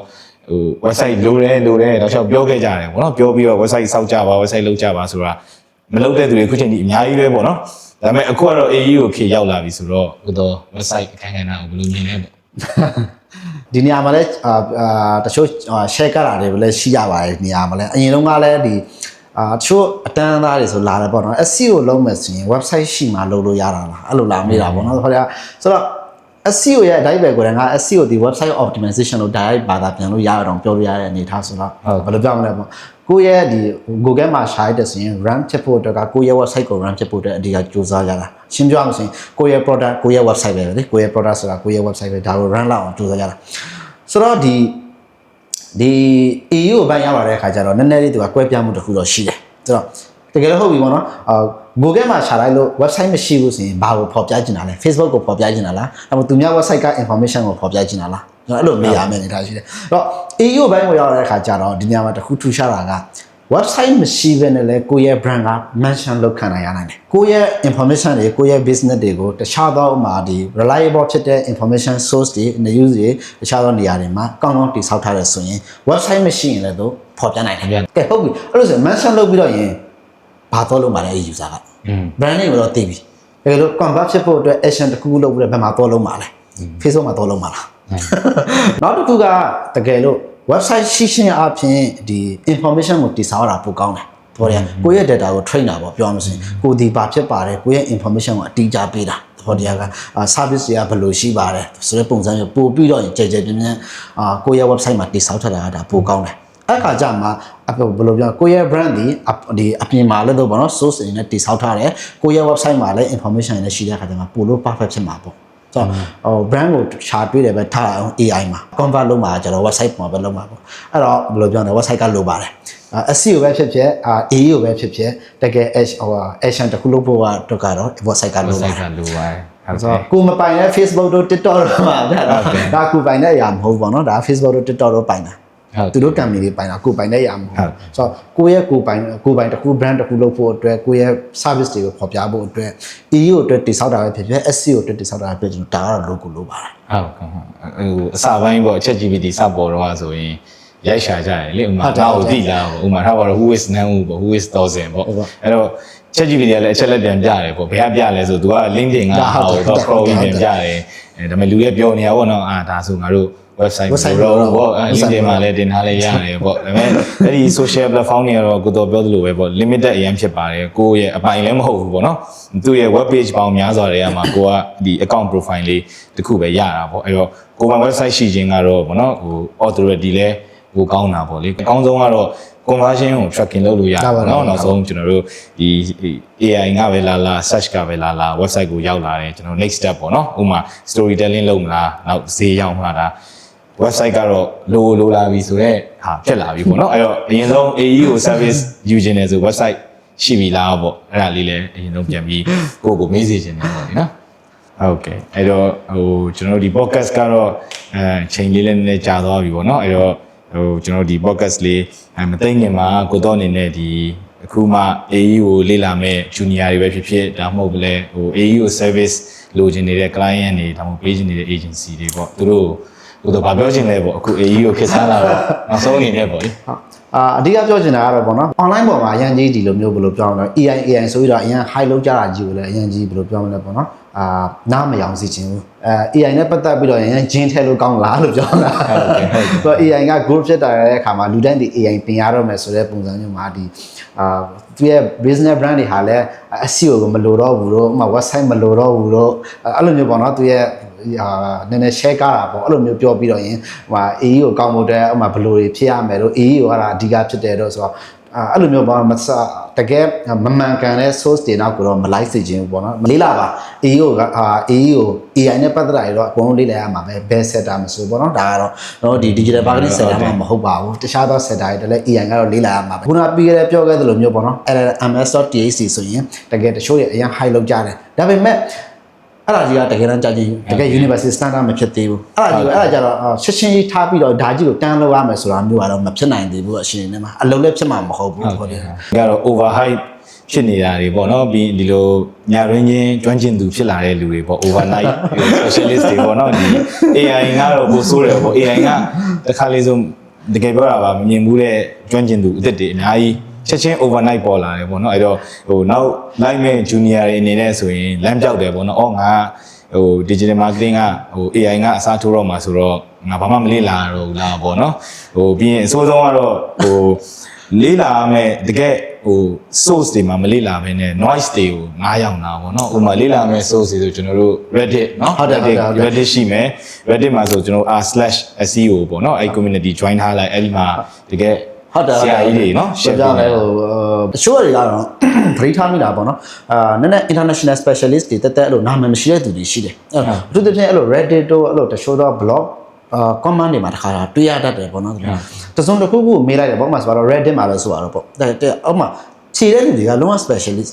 ဟို website လိုတယ်တော့ရှောက်ပြောခဲ့ကြတယ်ပေါ့နော်ပြောပြီးတော့ website စောက်ကြပါ website လုပ်ကြပါဆိုတာမလုပ်တဲ့သူတွေအခုချိန်ဒီအများကြီးပဲပေါ့နော်ဒါပေမဲ့အခုကတော့ AE ကိုခေရောက်လာပြီဆိုတော့ဟိုတော့ website အခန်းကဏ္ဍကိုဘယ်လိုမြင်လဲပေါ့
ဒီနေရာမှာလည်းတချို့ share ကတာတွေလည်းရှိရပါတယ်နေရာမှာလည်းအရင်တုန်းကလည်းဒီတချို့အတန်းသားတွေဆိုလာတယ်ပေါ့နော် SEO လုံးမယ်ဆိုရင် website ရှိမှလုပ်လို့ရတာလားအဲ့လိုလာမေးတာပေါ့နော်ဆိုတော့ SEO ရဲ့အတိုင်းပဲကိုယ်က SEO ဒီ website optimization လို့ direct ဘာသာပြန်လို့ရအောင်ပြောလို့ရတဲ့အနေထားဆိုတော့ဘယ်လိုပြောမလဲပေါ့ကိုယ့်ရဲ့ဒီ Google မှာရှာရတဲ့ဆိုရင် run ဖြစ်ဖို့အတွက်ကကိုယ့်ရဲ့ website ကို run ဖြစ်ဖို့အတွက်အဓိကကြိုးစားကြတာရှင်းပြအောင်ဆိုရင်ကိုယ့်ရဲ့ product ကိုယ့်ရဲ့ website ပဲလေကိုယ့်ရဲ့ product ဆိုတာကိုယ့်ရဲ့ website ပဲဒါကို run လောက်အောင်ကြိုးစားကြတာဆိုတော့ဒီ EU ကိုပိုင်းရပါတဲ့အခါကျတော့နည်းနည်းလေးသူကကွဲပြားမှုတစ်ခုတော့ရှိတယ်ဆိုတော့တကယ်လို့ဟုတ်ပြီပေါ့နော် Google မှာရှာလိုက်လို့ website မရှိဘူးဆိုရင်ဘာကိုဖော်ပြချင်တာလဲ Facebook ကိုဖော်ပြချင်တာလားအဲ့တော့သူများ website က information ကိုဖော်ပြချင်တာလားကျွန်တော်အဲ့လိုမေးရမယ်နေတာရှိတယ်အဲ့တော့ EU ဘိုင်းကိုရောက်တဲ့အခါကျတော့ဒီညမှာတစ်ခုထူးခြားတာက website မရှိဘဲနဲ့လည်းကိုယ့်ရဲ့ brand က mention လုပ်ခံနိုင်ရနိုင်တယ်ကိုယ့်ရဲ့ information တွေကိုယ့်ရဲ့ business တွေကိုတခြားသောမှာဒီ reliable ဖြစ်တဲ့ information source တွေ news တွေတခြားသောနေရာတွေမှာကောင်းကောင်းတည်ဆောက်ထားတယ်ဆိုရင် website မရှိရင်လည်းသူဖော်ပြနိုင်တယ်ကဲဟုတ်ပြီအဲ့လိုဆို mention လုပ်ပြီးတော့ရင်ဘာတော့လုပ်မှာလဲ user ကbrand name ကိုတော့သိပြီဒါကြလို့ convert ဖြစ်ဖို့အတွက် action တစ်ခုခုလုပ်ပြီးတော့ဘယ်မှာတော့လုပ်မှာလဲ Facebook မှာတော့လုပ်မှာလားနောက်တစ်ခုကတကယ်လို့ website ရှိရှင်းအပြင်ဒီ information ကိုတည်ဆောက်ရတာပိုကောင်းတယ်ပြောရကိုယ့်ရဲ့ data ကို train တာပေါ့ပြောမှဆိုရင်ကိုဒီဘာဖြစ်ပါတယ်ကိုယ့်ရဲ့ information ကိုအတိအကျပေးတာဟောတရားက service တွေကဘယ်လိုရှိပါတယ်ဆိုတဲ့ပုံစံမျိုးပို့ပြီးတော့ကြဲကြဲပြင်းပြင်းကိုယ့်ရဲ့ website မှာတည်ဆောက်ထားတာကဒါပိုကောင်းတယ်အဲ့ခါကျမှဘယ်လိုပြောကိုယ့်ရဲ့ brand ဒီအပြင်မှာလည်းတော့ဗောနော် source တွေနဲ့တည်ဆောက်ထားတယ်ကိုယ့်ရဲ့ website မှာလည်း information တွေရှိတဲ့ခါကျမှပို့လို့ perfect ဖြစ်မှာပေါ့ဆိုတော့ brand ကိုရှာတွေ့တယ်ပဲထားအောင် AI မှာ convert လုပ်မှာကျတော့ website မှာပဲလုပ်မှာပေါ့အဲ့တော့ဘယ်လိုပြောလဲ website ကလိုပါတယ်SEO ပဲဖြစ်ဖြစ်AEO ပဲဖြစ်ဖြစ်တကယ် action တစ်ခုလုပ်ဖို့တော့ကတော့ website ကလိုပါတယ်လ
ိုပါတယ်ဆ
ိုတော့ကိုမပိုင်တဲ့ Facebook တို့ TikTok တို့မှာဒါကိုပိုင်တဲ့အရာမဟုတ်ပါတော့ဒါ Facebook တို့ TikTok တို့ပိုင်တာသူတို့ company တွေပိုင်တာကိုပိုင်တဲ့အရာမဟုတ်ဆိုတော့ကိုယ့်ရဲ့ကိုပိုင်တစ်ခု brand တစ်ခုလုပ်ဖို့အတွက်ကိုယ့်ရဲ့ service တွေကိုဖော်ပြဖို့အတွက် EU အတွက်တည်ဆောက်တာပဲဖြစ်ဖြစ် SEO အတွက်တည်ဆောက်တာပဲဖြစ်ကျွန်တော်ဒါကတော့ logo လို့ပါတယ်ဟ
ုတ်အစပိုင်းပေါ့ ChatGPT စပေါ်တော့ဆိုရင်ရိုက်ရှာကြတယ်လေဥမာငါ့ကိုသိလားပေါ့ဥမာထားပါတော့ who is nan ပေါ့ who is thousand ပေါ့အဲ့တော့ ချက် GPT ကလည်းအချက်လက်ပြန်ပြတယ်ပေါ့ဘယ်ကပြလဲဆိုသူက LinkedIn ကဟိုတော့ pro ပြန်ပြတယ်ဒါပေမဲ့လူတွေပြောနေရပေါ့နော်ဒါဆိုငါတို့ website တော့ပေါ့ LinkedIn မှာလည်းတင်ထားလဲရတယ်ပေါ့ဒါပေမဲ့အဲ့ဒီ social platform တွေကတော့ကိုတော့ပြောသလိုပဲပေါ့ limited အရင်ဖြစ်ပါတယ်ကိုယ့်ရဲ့အပိုင်လည်းမဟုတ်ဘူးပေါ့နော်သူ့ရဲ့ web page ပေါင်းများစွာတွေကမှာကိုကဒီ account profile လေးတစ်ခုပဲရတာပေါ့အဲ့တော့ကိုယ်ပိုင် website ရှိခြင်းကတော့ပေါ့နော်ဟို authority လည်းဟိုကောင်းတာပေါ့လေအကောင်းဆုံးကတော့ conversion ကို tracking လုပ်လို့ရတယ်เนาะနောက်ဆုံးကျွန်တော်တို့ဒီ AI ကပဲလာလာ search ကပဲလာလာ website ကိုရောက်လာတယ်ကျွန်တော် next step ပေါ့เนาะဥပမာ storytelling လုပ်မလားနောက်ဈေးရောက်မှာဒါ website ကတော့လိုလာပြီဆိုတော့ဟာဖြစ်လာပြီပေါ့เนาะအဲ့တော့အရင်ဆုံး AE ကို service ယူခြင်းတယ်ဆို website ရှိပြီလားပေါ့အဲ့ဒါလေးလည်းအရင်ဆုံးပြန်ပြီးကိုမေးစေခြင်းတယ်ပေါ့ဒီเนาะဟုတ်ကဲ့အဲ့တော့ဟိုကျွန်တော်တို့ဒီ podcast ကတော့ချိန်လေးလည်းနည်းနည်းကြာသွားပြီပေါ့เนาะအဲ့တော့ဟိုကျွန်တော်ဒီ podcast လေးမသိငင်မှာကိုတော့အနေနဲ့ဒီအခုမှ AE ကိုလေ့လာမဲ့ junior တွေပဲဖြစ်ဖြစ်ဒါမှမဟုတ်လည်းဟို AE ကို service လိုချင်နေတဲ့ client တွေဒါမှမဟုတ်ပေးချင်နေတဲ့ agency တွေပေါ့သူတို့ဟိုတော့ဗာပြောချင်လဲပေါ့အခု AE ကိုခက်စားလာတော့နောက်ဆုံးအနေနဲ့ပေါ့လေ
ဟုတ်အဓိကပြောချင်တာကတော့ပေါ့နော် online ပေါ်မှာအရင်ကြီးဒီလိုမျိုးဘယ်လိုပြောမလဲ AI ဆိုပြီးတော့အရင် high လောက်ကြတာကြီးကိုလည်းအရင်ကြီးဘယ်လိုပြောမလဲပေါ့နော်နားမယောင်စီခြင်းဘူးAI နဲ့ပတ်သက်ပြီးတော့ရင်ဂျင်းထဲလို့ကောင်းလားလို့ပြောတာဟုတ်AI က group ဖြစ်တာတဲ့အခါမှာလူတိုင်းဒီ AI တင်ရတော့မယ်ဆိုတဲ့ပုံစံမျိုးမှာဒီသူရဲ့ business brand တွေဟာလည်း SEO ကိုမလိုတော့ဘူးတော့ဥပမာ website မလိုတော့ဘူးတော့အဲ့လိုမျိုးပေါ့နော်သူရဲ့နည်းနည်း share ကားတာပေါ့အဲ့လိုမျိုးပြောပြီးတော့ရင်ဟို AE ကိုကောင်းဖို့တဲ့ဥပမာဘယ်လိုတွေဖြစ်ရမယ်လို့ AE ကိုအဲ့ဒါအဓိကဖြစ်တယ်တော့ဆိုတော့အဲ့လိုမျိုးပေါ့တကယ်မမှန်ကန်တဲ့ source တွေတော့ကိုတော့မလိုက်စေချင်ဘူးပေါ့နော်မလေးလာပါ AE ကို AI နဲ့ပတ်သက်တာတွေတော့အကုန်လုံးလေးလိုက်ရမှာပဲ best setter မဆိုပေါ့နော်ဒါကတော့တော့ဒီ digital marketing setter မှာမဟုတ်ပါဘူးတခြားသော setter တွေလည်း AI ကတော့လေးလိုက်ရမှာပဲခုနပြီးခဲ့တဲ့ပြောခဲ့သလိုမျိုးပေါ့နော် LMS.txt ဆိုရင်တကယ်တချို့တွေအရင် high လောက်ကြတယ်ဒါပေမဲ့အဲ့ဒါကြီးကတကယ်တမ်းကြာကြီးတကယ် university standard မဖြစ်သေးဘူးအဲ့ဒါကြတော့ချက်ချင်းကြီးထားပြီးတော့ဒါကြီးကိုတန်းလောက်ရမယ်ဆိုတာမျိုးကတော့မဖြစ်နိုင်သေးဘူးအရှင်နေမှာအလုံးလည်းဖြစ်မှာမဟုတ်ဘူးဟုတ်တယ်
ကတော့ over hype ဖြစ်နေတာတွေပေါ့နော်ပြီးဒီလိုညာရင်းချင်းကျွမ်းကျင်သူဖြစ်လာတဲ့လူတွေပေါ့ overnight specialist တွေပေါ့နော်ဒီ AI ကတော့ပိုဆိုးတယ်ပေါ့ AI ကတစ်ခါလေးဆုံးတကယ်ပြောတာပါမမြင်ဘူးတဲ့ကျွမ်းကျင်သူအစ်စ်တွေအများကြီးချက်ချင်း overnight ပေါ်လာတယ်ပေါ့နော်အဲ့တော့ဟိုနောက် live မဲ့ junior တွေအနေနဲ့ဆိုရင်လမ်းပြောက်တယ်ပေါ့နော်ငါဟို digital marketing ကဟို AI ကအစားထိုးတော့မှာဆိုတော့ငါဘာမှမလေ့လာတော့ဘူးလားပေါ့နော်ဟိုပြီးရင်အဆိုးဆုံးကတော့ဟိုလေ့လာမဲ့တကယ်ဟို source တွေမှာမလေ့လာဘဲနဲ့ noise တွေကိုငားရောက်တာပေါ့နော်ဥပမာလေ့လာမဲ့ source တွေဆိုကျွန်တော်တို့ Reddit เนาะ Reddit ရှိမယ် Reddit မှာဆိုကျွန်တော်r/SEO ပေါ့နော်အဲ့ community join ထားလိုက်အဲ့ဒီမှာတကယ်
ဟုတ်တယ်ဆရာကြီးတွေเนาะရှင်းပြလဲဟိုတချို့တွေကတော့ဗရိထားမိတာပေါ့နော်နည်းနည်း international specialist တွေတက်အဲ့လိုနာမည်မရှိတဲ့သူတွေရှိတယ်အဲ့အထူးသဖြင့်အဲ့လို Reddit တို့အဲ့လိုတချို့တော့ blog comment တွေမှာတခါတွေ့ရတတ်တယ်ပေါ့နော်တစုံတစ်ခုခုမေးလိုက်တယ်ပေါ့မှာဆိုတော့ Reddit မှာလည်းဆိုတော့ပေါ့အောက်မှာခြေတဲ့လူတွေကလုံးဝ specialist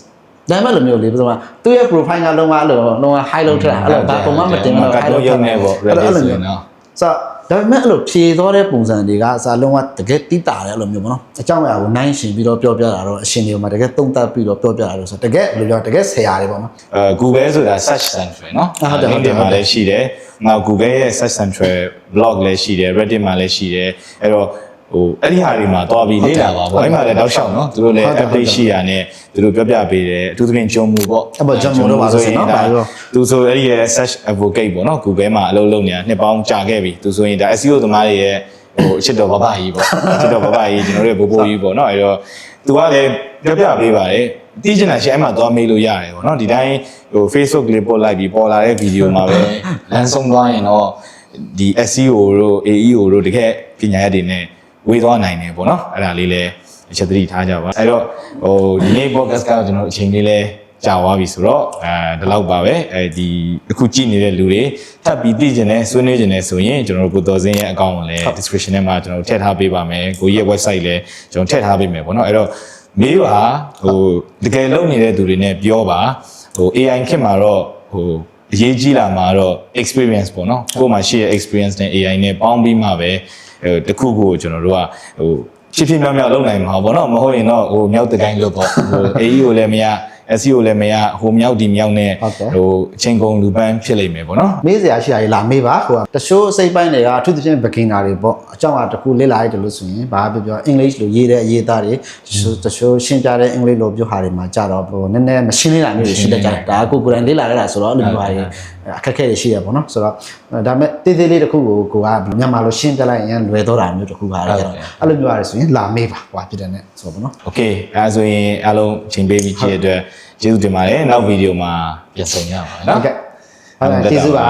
ဒါမှမဟုတ်လို့မျိုးလေပြောမှာသူ့ရဲ့ profile ကလုံးဝအဲ့လိုလုံးဝ high လောက်ထတာအဲ့လိုဘာပုံမှန်မတင်တော့
high လောက်ရုံနေပေါ့ Reddit ဆိုရင်နော်
ဆိုဒါပေမဲ့အဲ့လိုဖြေသွားတဲ့ပုံစံတွေကစာလုံးဝတကယ်တိတာတယ်အဲ့လိုမျိုးပေါ့နော်အကြောင်းအရာကိုနိုင်ရှင်ပြီးတော့ပြောပြတာတော့အရှင်တွေမှာတကယ်သုံးသပ်ပြီးတော့ပြောပြတာလို့ဆိုတကယ်ဘယ်လိုပြောတကယ်ဆရာတွေပေါ့နော်
Google ဆိုတာ search central เนาะLinkedIn မှာလည်းရှိတယ်နောက် Google ရဲ့ search central blog လည်းရှိတယ် Reddit မှာလည်းရှိတယ်အဲ့တော့ဟိုအဲ့ဒီဟာတွေမှာတွားပြီးလေ့လာပါပေါ့အဲ့မှာလည်းတောက်လျှောက်เนาะသူတို့လည်း update ရှိရနဲ့သူတို့ပြောပြပေးတယ်အထူးသဖြင့်ဂျုံမူပေါ့အ
ဲ့ပေါ့ဂျုံမူတော့ပါဆိုရင်เนาะ
သူဆိုအဲ့ဒီရဲ့ search advocate ပေါ့เนาะ Google မှာအလုပ်လုပ်နေတာနှစ်ပေါင်းကြာခဲ့ပြီသူဆိုရင်ဒါ SEO သမားတွေရဲ့ဟိုအချစ်တော်ဘဘကြီးပေါ့အချစ်တော်ဘဘကြီးကျွန်တော်တို့ဘိုးဘိုးကြီးပေါ့เนาะအဲ့တော့သူကလည်းပြောပြပေးပါတယ်တီးချင်တာရှယ်မှာသွားမေးလို့ရတယ်ပေါ့เนาะဒီတိုင်းဟို Facebook လေးပို့လိုက်ပြီးပေါ်လာတဲ့ဗီဒီယိုမှာပဲလမ်းဆုံးသွားရင်တော့ဒီ SEO တို့ AEO တို့တကယ်ပညာရပ်တွေနဲ့ဝေးသွားနိုင်တယ်ပေါ့နော်အဲ့ဒါလေးလည်းအချက်သတိထားကြပါအဲ့တော့ဟိုဒီနေ့ podcast ကကျွန်တော်အချိန်လေးလဲကြာသွားပြီဆိုတော့ဒီလောက်ပါပဲဒီအခုကြည့်နေတဲ့လူတွေထပ်ပြီးသိကျင်တယ်ဆွေးနွေးကျင်တယ်ဆိုရင်ကျွန်တော်တို့ကိုတော်စင်းရဲ့ account ကိုလည်း description ထဲမှာကျွန်တော်ထည့်ထားပေးပါမယ်ကိုကြီးရဲ့ website လည်းကျွန်တော်ထည့်ထားပေးမယ်ပေါ့နော်အဲ့တော့မေးပါဟိုတကယ်လုပ်နေတဲ့သူတွေနဲ့ပြောပါဟို AI ခေတ်မှာတော့ဟိုအရေးကြီးလာမှာတော့ experience ပေါ့နော်ကိုယ်မှာရှိတဲ့ experience နဲ့ AI နဲ့ပေါင်းပြီးမှပဲတခုခုကိုကျွန်တော်တို့ကဟိုဖြစ်ဖြစ်မြောက်မြောက်လုပ်နိုင်မှာပေါ့နော်မဟုတ်ရင်တော့ဟိုမြောက်တကိုင်းလို့ပေါ့ဟို AE ကိုလည်းမရ SEO လည်းမရဟိုမြောက်ဒီမြောက်နဲ့ဟိုအချိန်ကုန်လူပန်းဖြစ်လိမ့်မယ်ပေါ့နော်
မေးစရာရှိတာကြီးလာမေးပါဟိုကတချို့စိတ်ပိုင်းတွေကအထူးသဖြင့် beginner တွေပေါ့အကြောင်းအရာတစ်ခုလေ့လာရတယ်လို့ဆိုရင်ဘာပြောပြော English လို့ရေးတဲ့အရေးသားတွေတချို့ရှင်းပြတဲ့ English လို့ပြောဟာတွေမှာကြတော့ဟိုနည်းနည်းမရှင်းနေတာမျိုးတွေရှိတတ်ကြတယ်ဒါကိုယ်တိုင်လေ့လာရတာဆိုတော့အဲ့လိုမျိုးဟာတွေအခက်အခဲတွေရှိရပေါ့နော်ဆိုတော့ဒါပေမဲ့တေးသေးလေးတစ်ခုကိုကမြန်မာလိုရှင်းပြလိုက်ရင်လွယ်တော့တာမျိုးတစ်ခုပါလေကျတော့အဲ့လိုမျိုးရတယ်ဆိုရင်လာမေးပါဟိုဖြစ်တယ်နဲ့ဆိုတော့ပေါ့နော်
โอเคအဲဆိုရင်အားလုံးချိန်ပေးပြီးကြည့်ရတဲ့အတွက်ကျေးဇူးတင်ပါတယ်နောက်ဗီဒီယိုမှာပြန်ဆုံရပါမယ်နော်
ဟုတ်ကဲ့ကျေးဇူးပါ